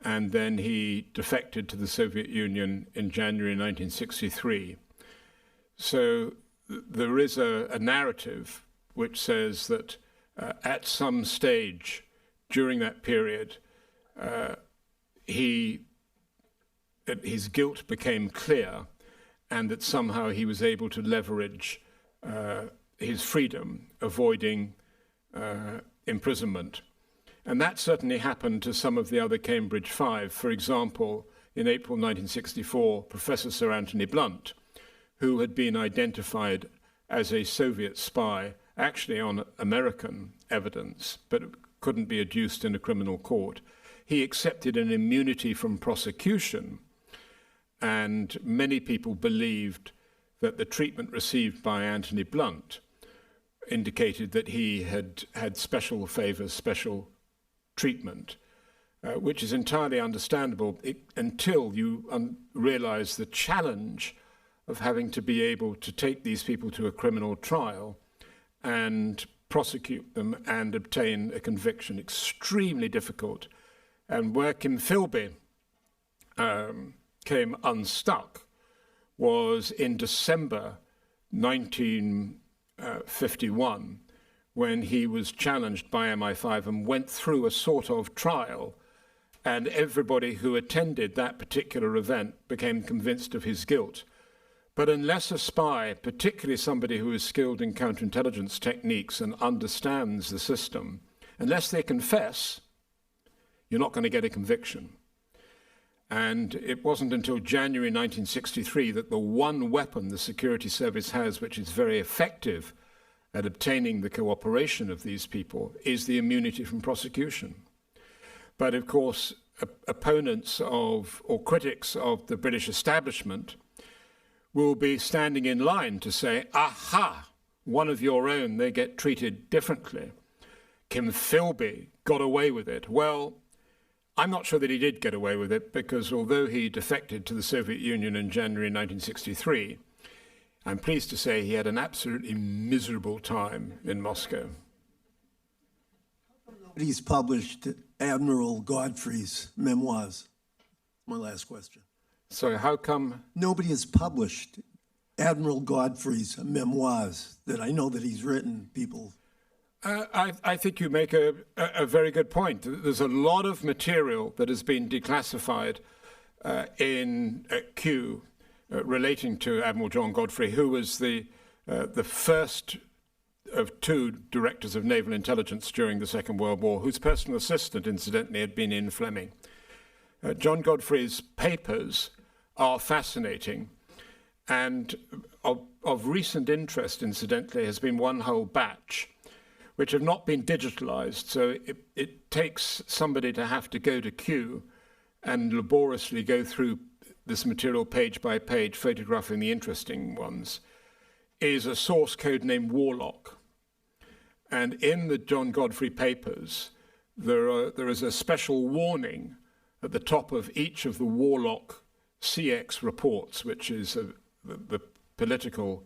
and then he defected to the Soviet Union in January 1963. So there is a narrative which says that at some stage during that period, his guilt became clear, and that somehow he was able to leverage his freedom, avoiding imprisonment. And that certainly happened to some of the other Cambridge Five. For example, in April 1964, Professor Sir Anthony Blunt, who had been identified as a Soviet spy, actually on American evidence, but couldn't be adduced in a criminal court, he accepted an immunity from prosecution, and many people believed that the treatment received by Anthony Blunt indicated that he had special favors, special treatment, which is entirely understandable until you realize the challenge of having to be able to take these people to a criminal trial and prosecute them and obtain a conviction. Extremely difficult. And where Kim Philby came unstuck was in December 1951, when he was challenged by MI5 and went through a sort of trial, and everybody who attended that particular event became convinced of his guilt. But unless a spy, particularly somebody who is skilled in counterintelligence techniques and understands the system, unless they confess, you're not going to get a conviction. And it wasn't until January 1963 that the one weapon the security service has, which is very effective at obtaining the cooperation of these people, is the immunity from prosecution. But of course, opponents of or critics of the British establishment will be standing in line to say, aha, one of your own, they get treated differently. Kim Philby got away with it. Well, I'm not sure that he did get away with it, because although he defected to the Soviet Union in January 1963, I'm pleased to say he had an absolutely miserable time in Moscow.
He's published Admiral Godfrey's memoirs. My last question.
So how come?
Nobody has published Admiral Godfrey's memoirs that I know that he's written. People.
I think you make a very good point. There's a lot of material that has been declassified in Kew relating to Admiral John Godfrey, who was the first of two directors of naval intelligence during the Second World War, whose personal assistant, incidentally, had been Ian Fleming. John Godfrey's papers are fascinating, and of recent interest, incidentally, has been one whole batch, which have not been digitalized. So it takes somebody to have to go to Kew and laboriously go through this material page by page, photographing the interesting ones, is a source code named Warlock. And in the John Godfrey papers, there is a special warning at the top of each of the Warlock CX reports, which is the political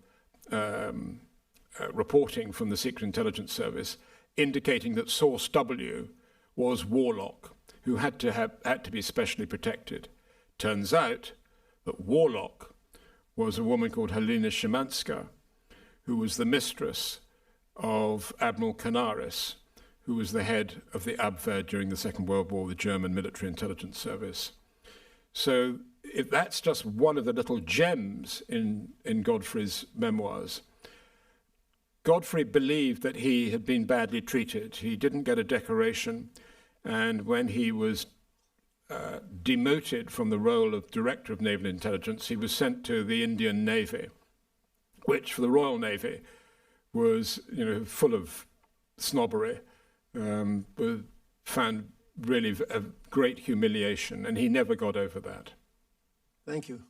reporting from the Secret Intelligence Service, indicating that source W was Warlock, who had to be specially protected. Turns out that Warlock was a woman called Helena Szymanska, who was the mistress of Admiral Canaris, who was the head of the Abwehr during the Second World War, the German military intelligence service. So if that's just one of the little gems in Godfrey's memoirs. Godfrey believed that he had been badly treated. He didn't get a decoration, and when he was demoted from the role of Director of Naval Intelligence, he was sent to the Indian Navy, which for the Royal Navy was, full of snobbery, found really a great humiliation, and he never got over that.
Thank you.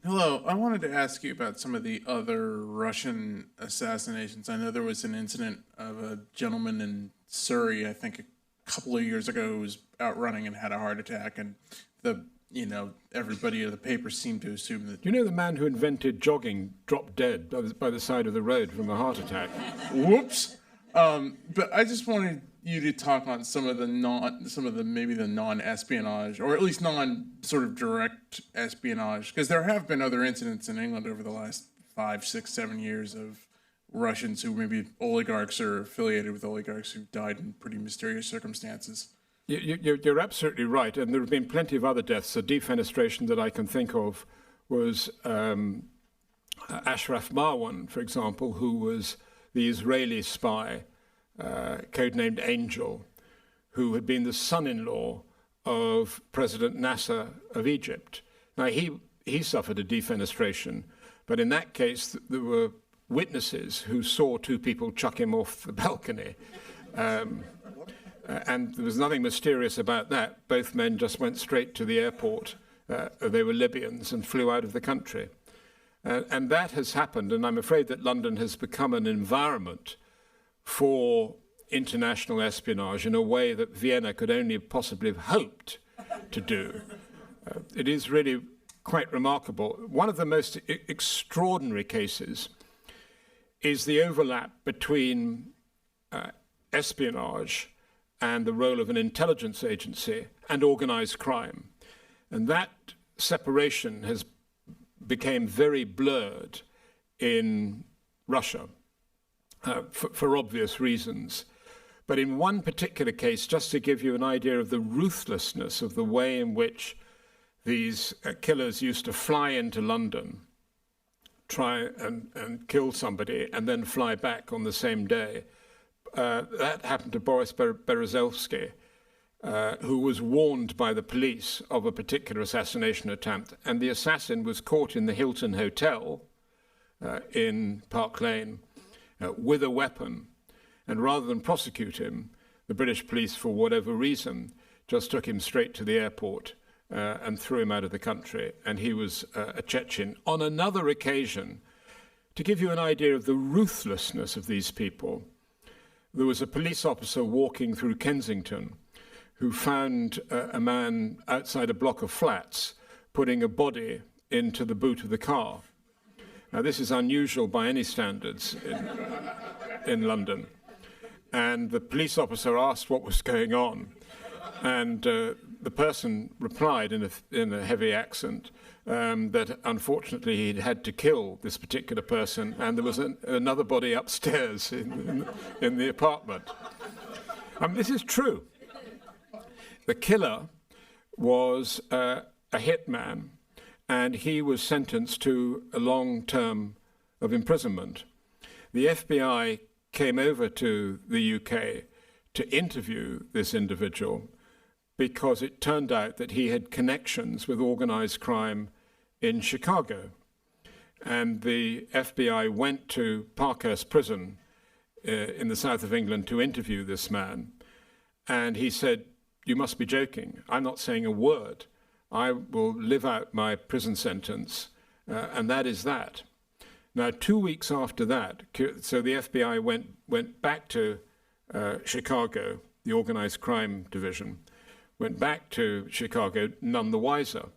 Hello, I wanted to ask you about some of the other Russian assassinations. I know there was an incident of a gentleman in Surrey, I think a couple of years ago, who was out running and had a heart attack, and everybody at the paper seemed to assume that...
Do you know the man who invented jogging dropped dead by the side of the road from a heart attack?
Whoops! But I just wanted you to talk on some of the non-espionage, or at least non-sort of direct espionage, because there have been other incidents in England over the last 5, 6, 7 years of Russians who maybe oligarchs or affiliated with oligarchs who died in pretty mysterious circumstances.
You're absolutely right, and there have been plenty of other deaths. The defenestration that I can think of was Ashraf Marwan, for example, who was the Israeli spy, codenamed Angel, who had been the son-in-law of President Nasser of Egypt. Now, he suffered a defenestration, but in that case, there were witnesses who saw two people chuck him off the balcony. And there was nothing mysterious about that. Both men just went straight to the airport. They were Libyans and flew out of the country. And that has happened, and I'm afraid that London has become an environment for international espionage in a way that Vienna could only possibly have hoped to do. It is really quite remarkable. One of the most extraordinary cases is the overlap between espionage and the role of an intelligence agency and organized crime. And that separation has became very blurred in Russia for obvious reasons. But in one particular case, just to give you an idea of the ruthlessness of the way in which these killers used to fly into London, try and kill somebody, and then fly back on the same day. That happened to Boris Berezovsky, who was warned by the police of a particular assassination attempt, and the assassin was caught in the Hilton Hotel in Park Lane with a weapon. And rather than prosecute him, the British police, for whatever reason, just took him straight to the airport and threw him out of the country. And he was a Chechen. On another occasion, to give you an idea of the ruthlessness of these people, there was a police officer walking through Kensington who found a man outside a block of flats putting a body into the boot of the car. Now, this is unusual by any standards in London. And the police officer asked what was going on. And the person replied in a heavy accent that unfortunately he'd had to kill this particular person, and there was another body upstairs in the apartment. This is true. The killer was a hitman, and he was sentenced to a long term of imprisonment. The FBI came over to the UK to interview this individual because it turned out that he had connections with organized crime in Chicago. And the FBI went to Parkhurst Prison in the south of England to interview this man. And he said, "You must be joking. I'm not saying a word. I will live out my prison sentence, and that is that." Now, 2 weeks after that, so the FBI went back to Chicago, the organized crime division, went back to Chicago none the wiser.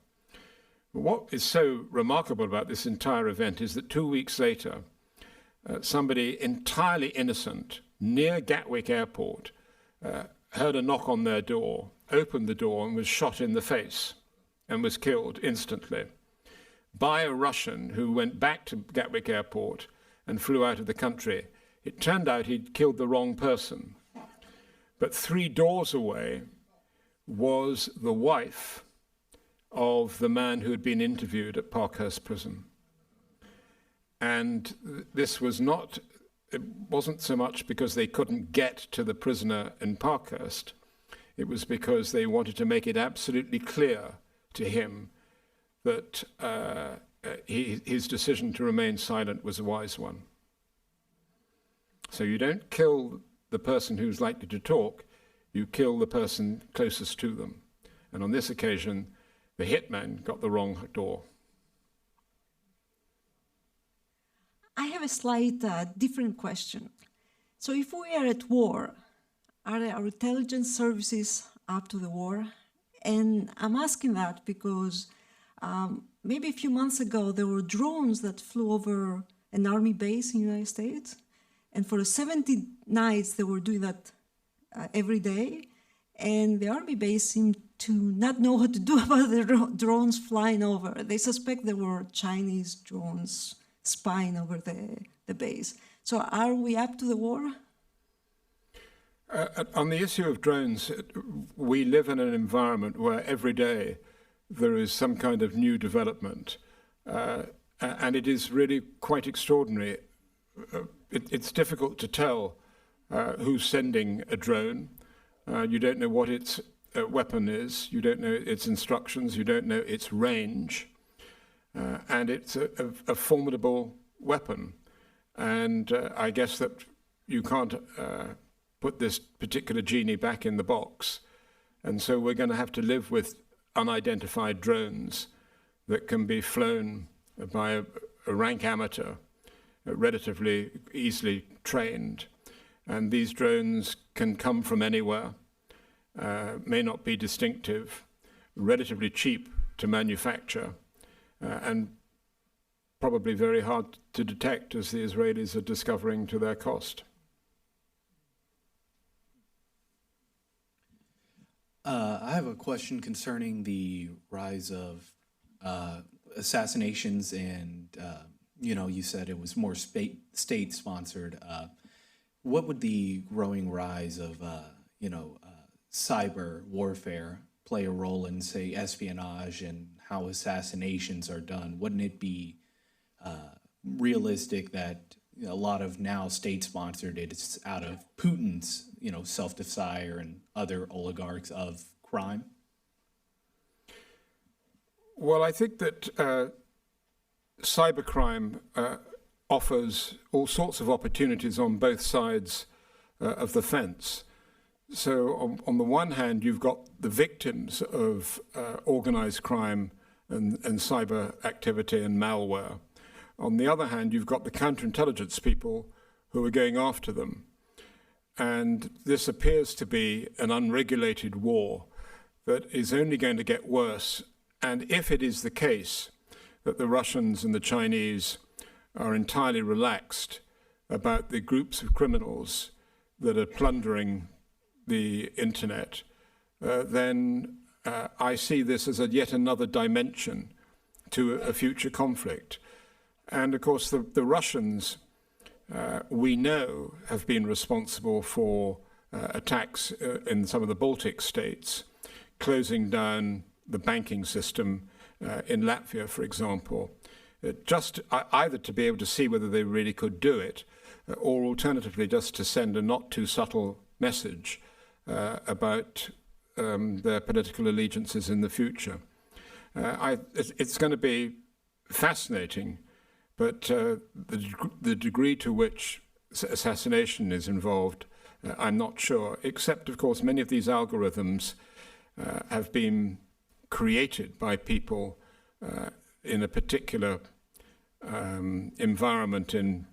What is so remarkable about this entire event is that 2 weeks later, somebody entirely innocent near Gatwick Airport heard a knock on their door, opened the door, and was shot in the face and was killed instantly by a Russian who went back to Gatwick Airport and flew out of the country. It turned out he'd killed the wrong person. But 3 doors away was the wife of the man who had been interviewed at Parkhurst Prison. And this was not, it wasn't so much because they couldn't get to the prisoner in Parkhurst. It was because they wanted to make it absolutely clear to him that his decision to remain silent was a wise one. So you don't kill the person who's likely to talk, you kill the person closest to them. And on this occasion, the hitman got the wrong door.
I have a slight different question. So if we are at war, are our intelligence services up to the war? And I'm asking that because maybe a few months ago, there were drones that flew over an army base in the United States. And for 70 nights, they were doing that every day. And the army base seemed to not know what to do about the drones flying over. They suspect there were Chinese drones spying over the base. So are we up to the war?
On the issue of drones, we live in an environment where every day there is some kind of new development. And it is really quite extraordinary. It's difficult to tell who's sending a drone. You don't know what its weapon is. You don't know its instructions. You don't know its range. And it's a formidable weapon. And I guess that you can't put this particular genie back in the box. And so we're going to have to live with unidentified drones that can be flown by a rank amateur, relatively easily trained. And these drones can come from anywhere, may not be distinctive, relatively cheap to manufacture, and probably very hard to detect, as the Israelis are discovering to their cost.
I have a question concerning the rise of assassinations, and you said it was more state-sponsored. What would the growing rise of cyber warfare play a role in, say, espionage and how assassinations are done? Wouldn't it be realistic that a lot of now state-sponsored, it's out of Putin's self-desire and other oligarchs of crime?
Well, I think that cybercrime offers all sorts of opportunities on both sides of the fence. So on the one hand, you've got the victims of organized crime and cyber activity and malware. On the other hand, you've got the counterintelligence people who are going after them. And this appears to be an unregulated war that is only going to get worse. And if it is the case that the Russians and the Chinese are entirely relaxed about the groups of criminals that are plundering the internet, then I see this as yet another dimension to a future conflict. And of course, the Russians, we know, have been responsible for attacks in some of the Baltic states, closing down the banking system in Latvia, for example, just either to be able to see whether they really could do it, or alternatively just to send a not too subtle message about their political allegiances in the future. It's going to be fascinating, but the degree to which assassination is involved, I'm not sure, except, of course, many of these algorithms have been created by people in a particular environment in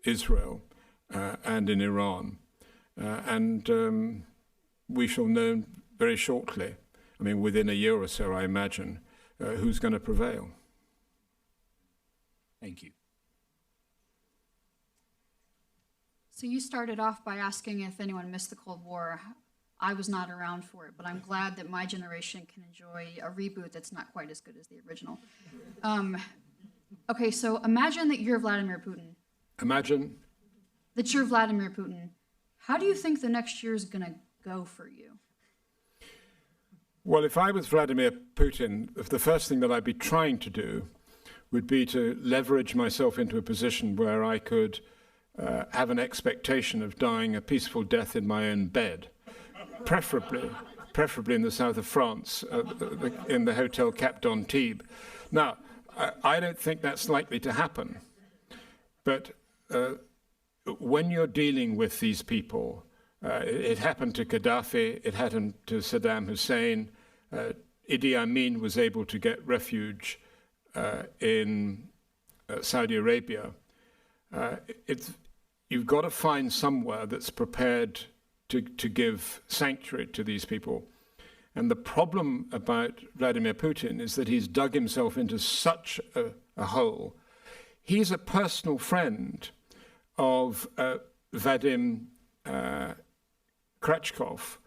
Israel and in Iran. And we shall know very shortly, I mean, within a year or so, I imagine, who's going to prevail.
Thank you.
So you started off by asking if anyone missed the Cold War. I was not around for it, but I'm glad that my generation can enjoy a reboot that's not quite as good as the original. Okay, so imagine that you're Vladimir Putin.
Imagine.
That you're Vladimir Putin. How do you think the next year is going to go for you?
Well, if I was Vladimir Putin, the first thing that I'd be trying to do would be to leverage myself into a position where I could have an expectation of dying a peaceful death in my own bed, preferably in the south of France, in the Hotel Cap d'Antibes. Now, I don't think that's likely to happen, but when you're dealing with these people, it happened to Gaddafi, it happened to Saddam Hussein. Idi Amin was able to get refuge in Saudi Arabia. You've got to find somewhere that's prepared to give sanctuary to these people. And the problem about Vladimir Putin is that he's dug himself into such a hole. He's a personal friend of Vadim Krachkov,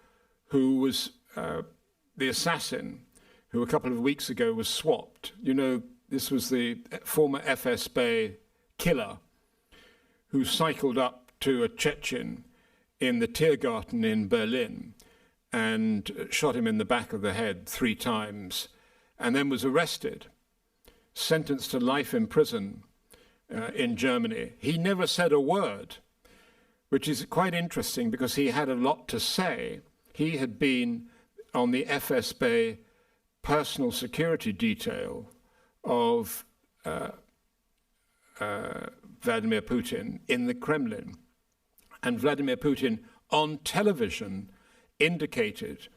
who was the assassin who a couple of weeks ago was swapped. You know, this was the former FSB killer who cycled up to a Chechen in the Tiergarten in Berlin and shot him in the back of the head 3 times, and then was arrested, sentenced to life in prison in Germany. He never said a word, which is quite interesting because he had a lot to say. He had been on the FSB personal security detail of Vladimir Putin in the Kremlin. And Vladimir Putin on television indicated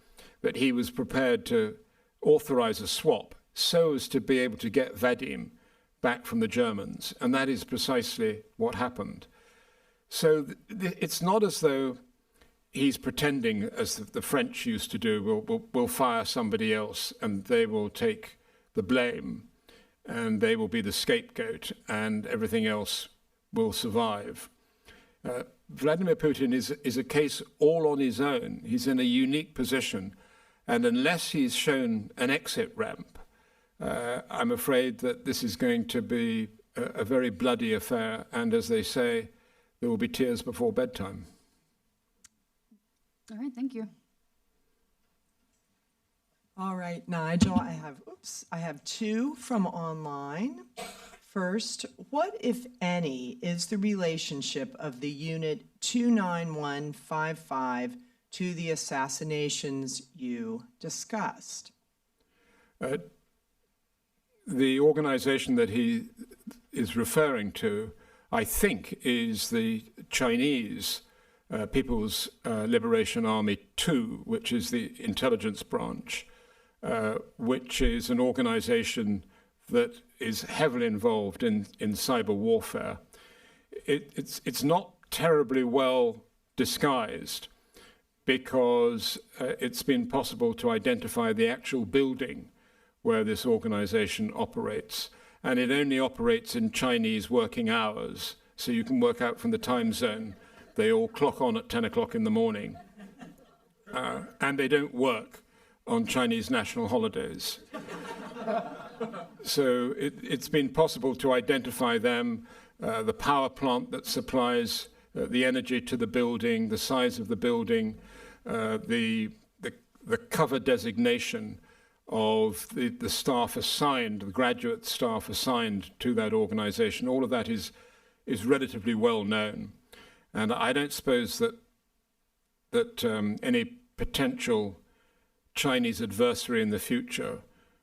that he was prepared to authorize a swap so as to be able to get Vadim back from the Germans. And that is precisely what happened. So it's not as though he's pretending, as the French used to do, we'll fire somebody else and they will take the blame and they will be the scapegoat and everything else will survive. Vladimir Putin is a case all on his own. He's in a unique position. And unless he's shown an exit ramp, I'm afraid that this is going to be a very bloody affair. And as they say, there will be tears before bedtime.
All right, thank you.
All right, Nigel, I have 2 from online. First, what, if any, is the relationship of the Unit 29155 to the assassinations you discussed?
The organization that he is referring to, I think, is the Chinese People's Liberation Army 2, which is the intelligence branch, which is an organization that is heavily involved in cyber warfare. It's not terribly well disguised because it's been possible to identify the actual building where this organization operates. And it only operates in Chinese working hours. So you can work out from the time zone, they all clock on at 10 o'clock in the morning. And they don't work on Chinese national holidays. So it's been possible to identify them, the power plant that supplies the energy to the building, the size of the building, the cover designation of the staff assigned, the graduate staff assigned to that organization. All of that is relatively well known. And I don't suppose that any potential Chinese adversary in the future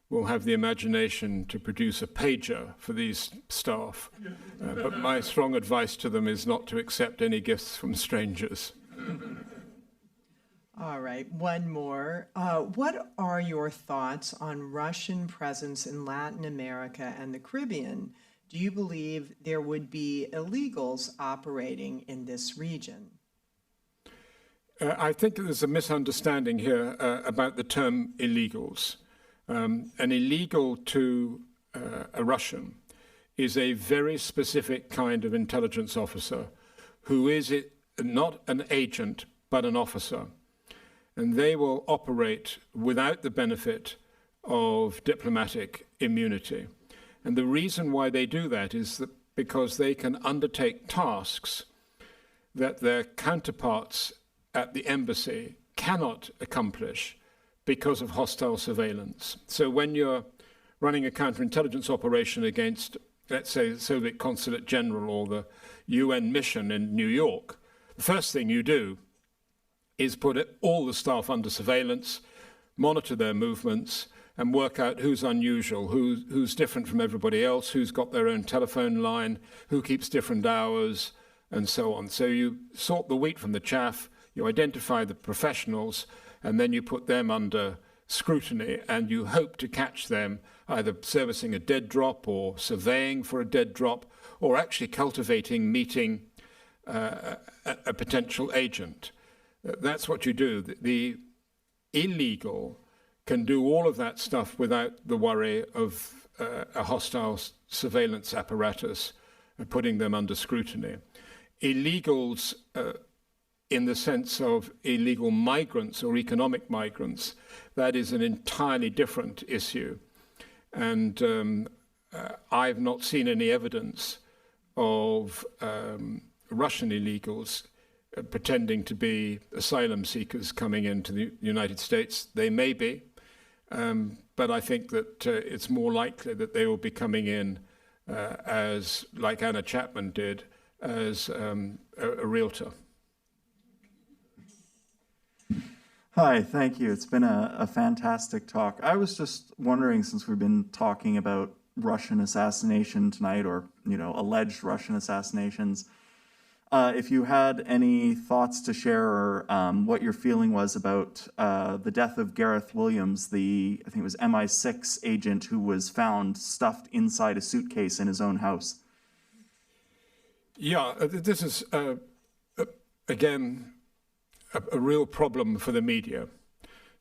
will have the imagination to produce a pager for these staff. But my strong advice to them is not to accept any gifts from strangers.
All right, one more. What are your thoughts on Russian presence in Latin America and the Caribbean? Do you believe there would be illegals operating in this region?
I think there's a misunderstanding here about the term illegals. An illegal to a Russian is a very specific kind of intelligence officer who is not an agent, but an officer. And they will operate without the benefit of diplomatic immunity. And the reason why they do that is that because they can undertake tasks that their counterparts at the embassy cannot accomplish because of hostile surveillance. So when you're running a counterintelligence operation against, let's say, the Soviet Consulate General or the UN mission in New York, the first thing you do is put all the staff under surveillance, monitor their movements, and work out who's unusual, who's different from everybody else, who's got their own telephone line, who keeps different hours, and so on. So you sort the wheat from the chaff, you identify the professionals, and then you put them under scrutiny, and you hope to catch them either servicing a dead drop or surveying for a dead drop, or actually cultivating, meeting a potential agent. That's what you do. The illegal can do all of that stuff without the worry of a hostile surveillance apparatus putting them under scrutiny. Illegals, in the sense of illegal migrants or economic migrants, that is an entirely different issue. And I've not seen any evidence of Russian illegals pretending to be asylum seekers coming into the United States. They may be, but I think that it's more likely that they will be coming in as, like Anna Chapman did, as a realtor.
Hi, thank you. It's been a fantastic talk. I was just wondering, since we've been talking about Russian assassination tonight, or alleged Russian assassinations, if you had any thoughts to share, or what your feeling was about the death of Gareth Williams, I think it was MI6 agent who was found stuffed inside a suitcase in his own house.
Yeah, this is, again, a real problem for the media.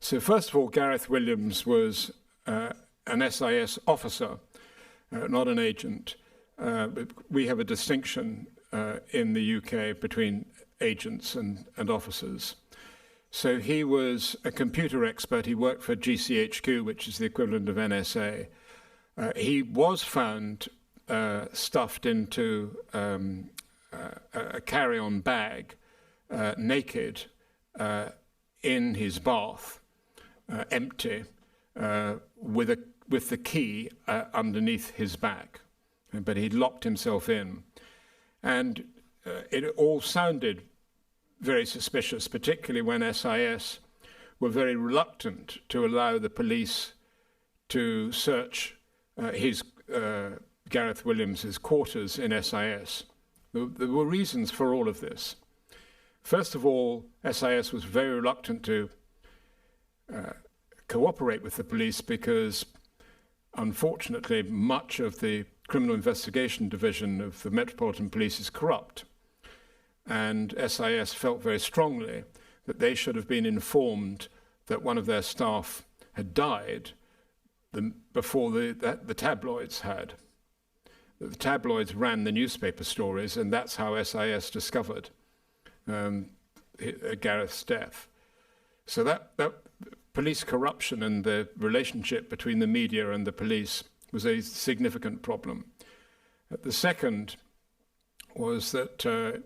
So first of all, Gareth Williams was an SIS officer, not an agent. We have a distinction in the UK between agents and officers. So he was a computer expert. He worked for GCHQ, which is the equivalent of NSA. He was found stuffed into a carry-on bag, naked, in his bath, empty, with the key underneath his back. But he'd locked himself in. And it all sounded very suspicious, particularly when SIS were very reluctant to allow the police to search Gareth Williams's quarters in SIS. There were reasons for all of this. First of all, SIS was very reluctant to cooperate with the police because, unfortunately, much of the Criminal Investigation Division of the Metropolitan Police is corrupt. And SIS felt very strongly that they should have been informed that one of their staff had died before the tabloids had. The tabloids ran the newspaper stories, and that's how SIS discovered Gareth's death. So that police corruption and the relationship between the media and the police was a significant problem. The second was that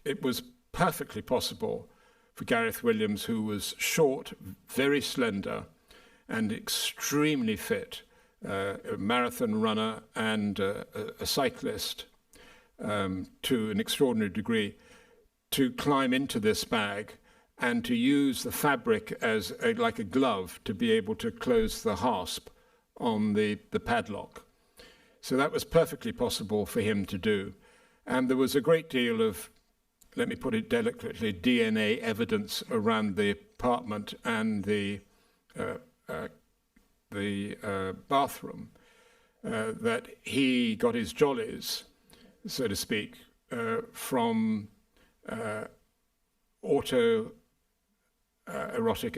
it was perfectly possible for Gareth Williams, who was short, very slender, and extremely fit, a marathon runner and a cyclist, to an extraordinary degree, to climb into this bag and to use the fabric as like a glove to be able to close the hasp on the padlock. So that was perfectly possible for him to do. And there was a great deal of, let me put it delicately, DNA evidence around the apartment and the bathroom that he got his jollies, so to speak, from erotic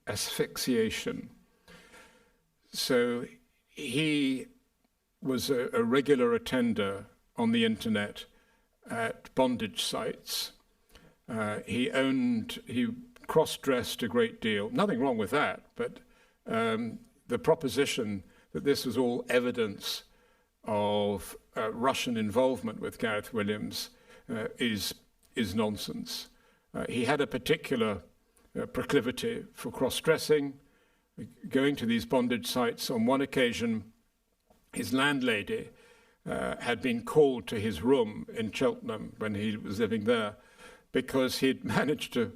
asphyxiation. So he was a regular attender on the internet at bondage sites. He cross-dressed a great deal. Nothing wrong with that, but the proposition that this was all evidence of Russian involvement with Gareth Williams is nonsense. He had a particular proclivity for cross-dressing, going to these bondage sites. On one occasion, his landlady had been called to his room in Cheltenham when he was living there because he'd managed to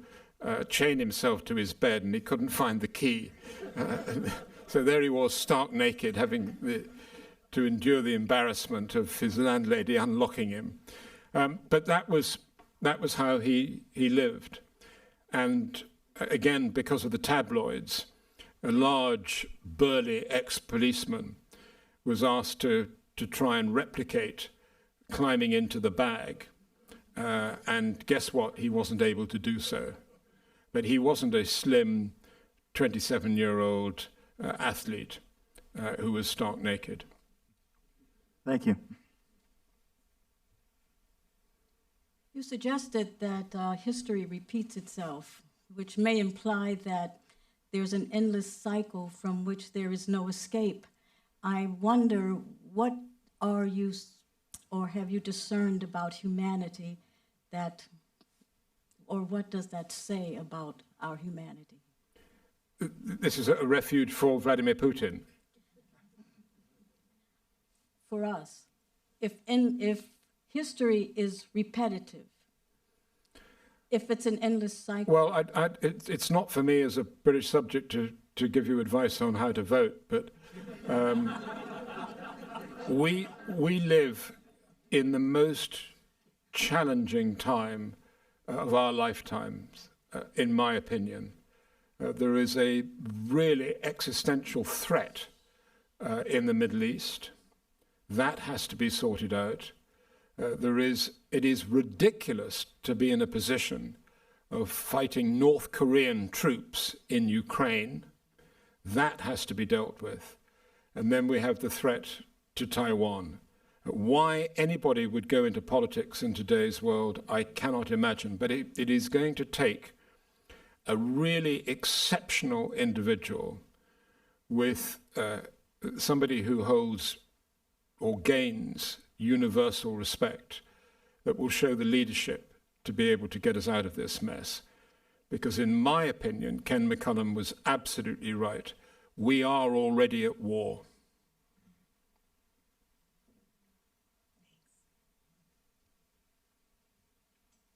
chain himself to his bed and he couldn't find the key. So there he was, stark naked, having to endure the embarrassment of his landlady unlocking him. But that was how he lived. And again, because of the tabloids, a large, burly ex-policeman was asked to try and replicate climbing into the bag. And guess what? He wasn't able to do so. But he wasn't a slim 27-year-old athlete who was stark naked.
Thank you.
You suggested that history repeats itself, which may imply that there's an endless cycle from which there is no escape. I wonder, what are you, or have you discerned about humanity that, or what does that say about our humanity?
This is a refuge for Vladimir Putin.
For us, if history is repetitive, if it's an endless cycle.
Well, it's not for me as a British subject to give you advice on how to vote, but we live in the most challenging time of our lifetimes, in my opinion. There is a really existential threat in the Middle East. That has to be sorted out. It is ridiculous to be in a position of fighting North Korean troops in Ukraine. That has to be dealt with. And then we have the threat to Taiwan. Why anybody would go into politics in today's world, I cannot imagine. But it is going to take a really exceptional individual with somebody who holds or gains universal respect that will show the leadership to be able to get us out of this mess. Because in my opinion, Ken McCullum was absolutely right. We are already at war.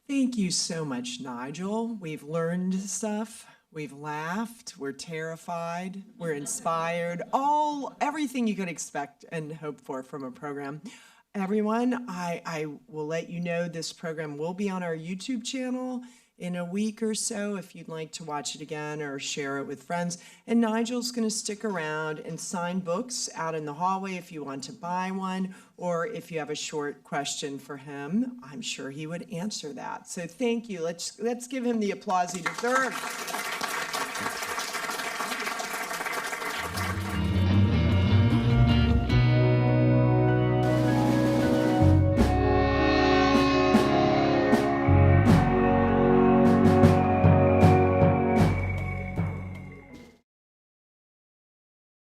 Thank you so much, Nigel. We've learned stuff. We've laughed. We're terrified. We're inspired. Everything you could expect and hope for from a program. Everyone, I will let you know this program will be on our YouTube channel in a week or so if you'd like to watch it again or share it with friends. And Nigel's going to stick around and sign books out in the hallway if you want to buy one, or if you have a short question for him, I'm sure he would answer that. So thank you. Let's give him the applause he deserves.